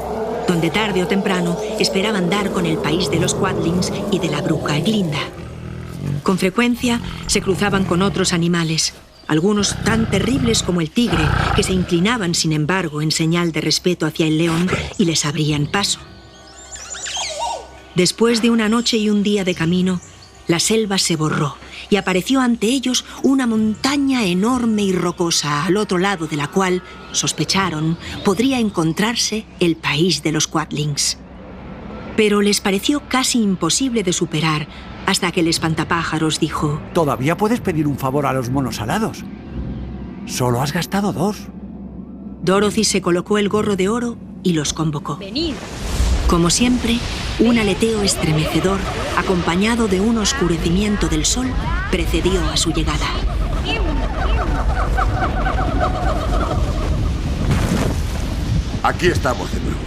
donde tarde o temprano esperaban dar con el país de los Quatlings y de la bruja Glinda. Con frecuencia se cruzaban con otros animales, algunos tan terribles como el tigre, que se inclinaban, sin embargo, en señal de respeto hacia el león y les abrían paso. Después de una noche y un día de camino, la selva se borró y apareció ante ellos una montaña enorme y rocosa, al otro lado de la cual, sospecharon, podría encontrarse el país de los Quatlings. Pero les pareció casi imposible de superar hasta que el espantapájaros dijo: Todavía puedes pedir un favor a los monos alados. Solo has gastado 2. Dorothy se colocó el gorro de oro y los convocó. Venid. Como siempre, un aleteo estremecedor, acompañado de un oscurecimiento del sol, precedió a su llegada. Aquí estamos de nuevo.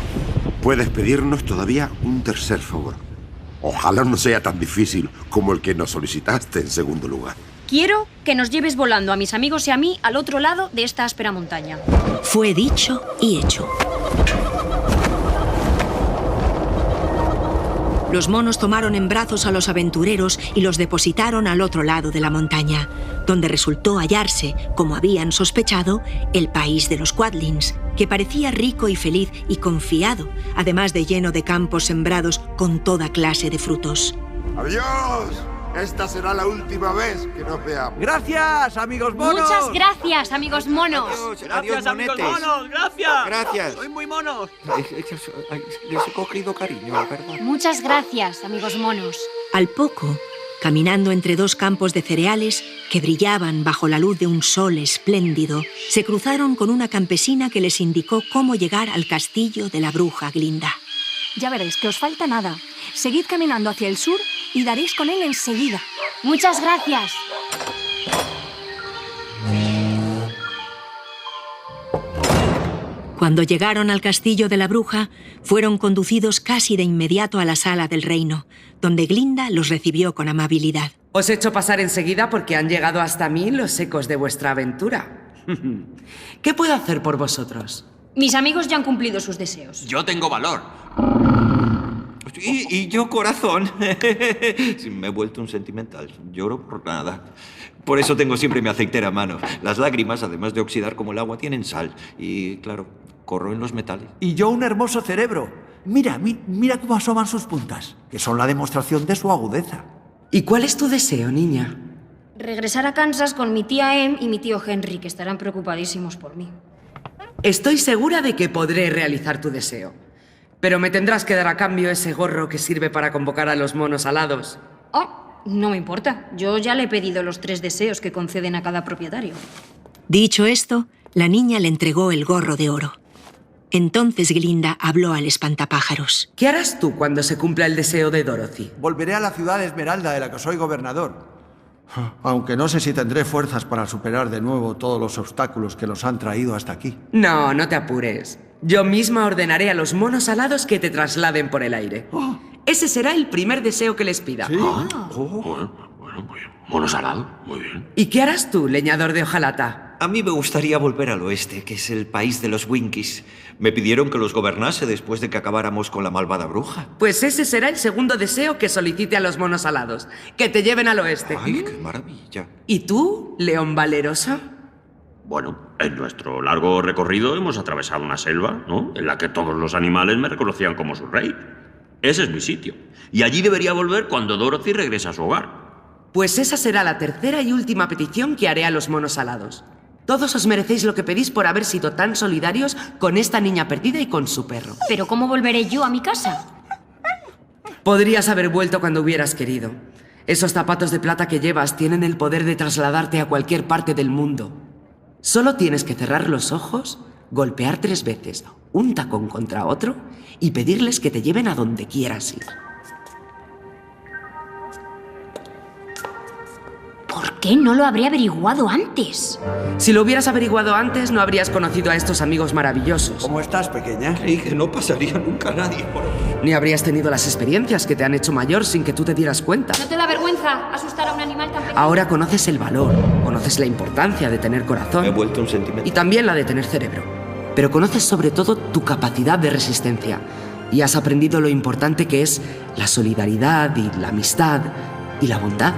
Puedes pedirnos todavía un tercer favor. Ojalá no sea tan difícil como el que nos solicitaste en segundo lugar. Quiero que nos lleves volando a mis amigos y a mí al otro lado de esta áspera montaña. Fue dicho y hecho. Los monos tomaron en brazos a los aventureros y los depositaron al otro lado de la montaña, donde resultó hallarse, como habían sospechado, el país de los Quadlings, que parecía rico y feliz y confiado, además de lleno de campos sembrados con toda clase de frutos. ¡Adiós! Esta será la última vez que nos veamos. ¡Gracias, amigos monos! Muchas gracias, amigos monos. Adiós, amigos monetes. monos, gracias. Gracias. Soy muy monos. Les he cogido cariño, la verdad. Muchas gracias, amigos monos. Al poco, caminando entre dos campos de cereales que brillaban bajo la luz de un sol espléndido, se cruzaron con una campesina que les indicó cómo llegar al castillo de la bruja Glinda. Ya veréis que os falta nada. Seguid caminando hacia el sur y daréis con él enseguida. Muchas gracias. Cuando llegaron al castillo de la bruja, fueron conducidos casi de inmediato a la sala del reino, donde Glinda los recibió con amabilidad. Os he hecho pasar enseguida porque han llegado hasta mí los ecos de vuestra aventura. ¿Qué puedo hacer por vosotros? Mis amigos ya han cumplido sus deseos. Yo tengo valor. Y yo corazón. Me he vuelto un sentimental. Lloro por nada. Por eso tengo siempre mi aceitera a mano. Las lágrimas, además de oxidar como el agua, tienen sal. Y, claro, corro en los metales. Y yo un hermoso cerebro. Mira cómo asoman sus puntas, que son la demostración de su agudeza. ¿Y cuál es tu deseo, niña? Regresar a Kansas con mi tía Em y mi tío Henry, que estarán preocupadísimos por mí. Estoy segura de que podré realizar tu deseo. Pero me tendrás que dar a cambio ese gorro que sirve para convocar a los monos alados. Oh, no me importa. Yo ya le he pedido los 3 deseos que conceden a cada propietario. Dicho esto, la niña le entregó el gorro de oro. Entonces Glinda habló al espantapájaros. ¿Qué harás tú cuando se cumpla el deseo de Dorothy? Volveré a la ciudad de Esmeralda, de la que soy gobernador. Aunque no sé si tendré fuerzas para superar de nuevo todos los obstáculos que los han traído hasta aquí. No, no te apures. Yo misma ordenaré a los monos alados que te trasladen por el aire. Ese será el primer deseo que les pida. ¿Sí? Bueno, muy bien. Monos alados, muy bien. ¿Y qué harás tú, leñador de hojalata? A mí me gustaría volver al oeste, que es el país de los Winkies. Me pidieron que los gobernase después de que acabáramos con la malvada bruja. Pues ese será el segundo deseo que solicite a los monos alados. Que te lleven al oeste. ¡Ay, qué maravilla! ¿Y tú, león valeroso? Bueno, en nuestro largo recorrido hemos atravesado una selva, ¿no?, en la que todos los animales me reconocían como su rey. Ese es mi sitio. Y allí debería volver cuando Dorothy regrese a su hogar. Pues esa será la tercera y última petición que haré a los monos alados. Todos os merecéis lo que pedís por haber sido tan solidarios con esta niña perdida y con su perro. ¿Pero cómo volveré yo a mi casa? Podrías haber vuelto cuando hubieras querido. Esos zapatos de plata que llevas tienen el poder de trasladarte a cualquier parte del mundo. Solo tienes que cerrar los ojos, golpear 3 veces, un tacón contra otro, y pedirles que te lleven a donde quieras ir. ¿Por qué no lo habría averiguado antes? Si lo hubieras averiguado antes, no habrías conocido a estos amigos maravillosos. ¿Cómo estás, pequeña? Creí que no pasaría nunca a nadie por aquí. Ni habrías tenido las experiencias que te han hecho mayor sin que tú te dieras cuenta. ¿No te da vergüenza asustar a un animal tan pequeño? Ahora conoces el valor, conoces la importancia de tener corazón. Me he vuelto un sentimental. Y también la de tener cerebro. Pero conoces sobre todo tu capacidad de resistencia. Y has aprendido lo importante que es la solidaridad y la amistad y la bondad.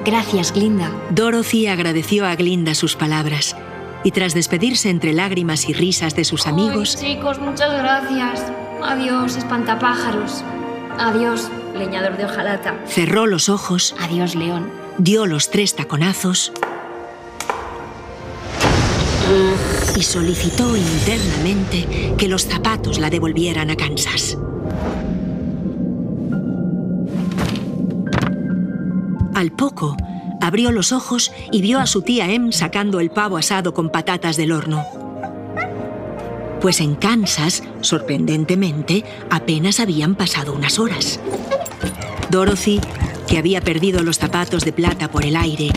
Gracias, Glinda. Dorothy agradeció a Glinda sus palabras y tras despedirse entre lágrimas y risas de sus amigos... Ay, chicos, muchas gracias. Adiós, espantapájaros. Adiós, leñador de hojalata. Cerró los ojos. Adiós, león. Dio los 3 taconazos y solicitó internamente que los zapatos la devolvieran a Kansas. Al poco, abrió los ojos y vio a su tía Em sacando el pavo asado con patatas del horno. Pues en Kansas, sorprendentemente, apenas habían pasado unas horas. Dorothy, que había perdido los zapatos de plata por el aire,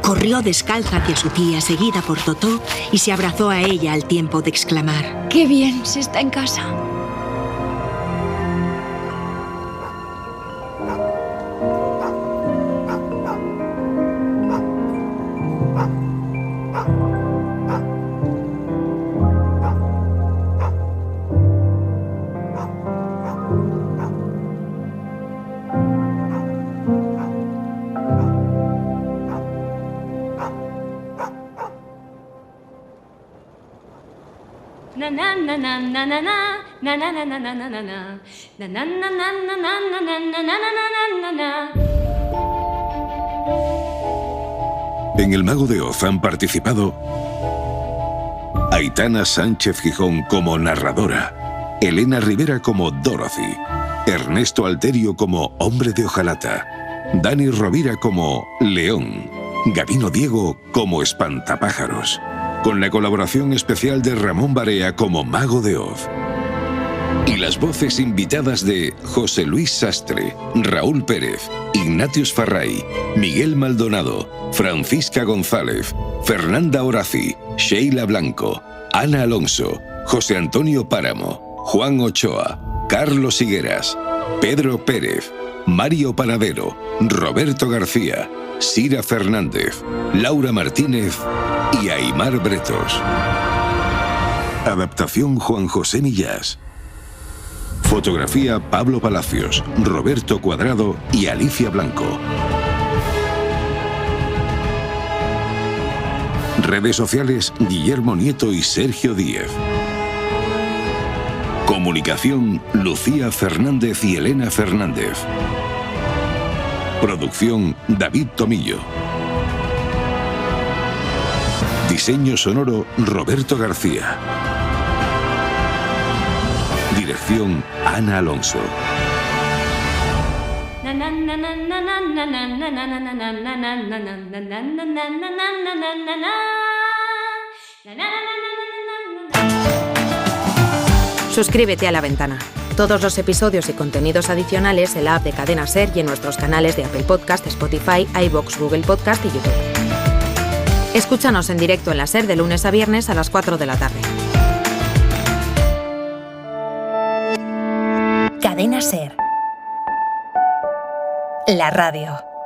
corrió descalza hacia su tía, seguida por Totó, y se abrazó a ella al tiempo de exclamar: ¡Qué bien se está en casa! En El Mago de Oz han participado Aitana Sánchez Gijón como narradora, Elena Rivera como Dorothy, Ernesto Alterio como Hombre de Hojalata, Dani Rovira como León, Gabino Diego como Espantapájaros, con la colaboración especial de Ramón Barea como Mago de Oz. Y las voces invitadas de José Luis Sastre, Raúl Pérez, Ignatius Farray, Miguel Maldonado, Francisca González, Fernanda Horaci, Sheila Blanco, Ana Alonso, José Antonio Páramo, Juan Ochoa, Carlos Higueras, Pedro Pérez, Mario Panadero, Roberto García, Sira Fernández, Laura Martínez y Aimar Bretos. Adaptación Juan José Millás. Fotografía Pablo Palacios, Roberto Cuadrado y Alicia Blanco. Redes sociales Guillermo Nieto y Sergio Díez. Comunicación Lucía Fernández y Elena Fernández. Producción David Tomillo. Diseño sonoro Roberto García. Dirección Ana Alonso. Suscríbete a La Ventana. Todos los episodios y contenidos adicionales en la app de Cadena Ser y en nuestros canales de Apple Podcast, Spotify, iVoox, Google Podcast y YouTube. Escúchanos en directo en la Ser de lunes a viernes a las 4 de la tarde. Cadena Ser. La radio.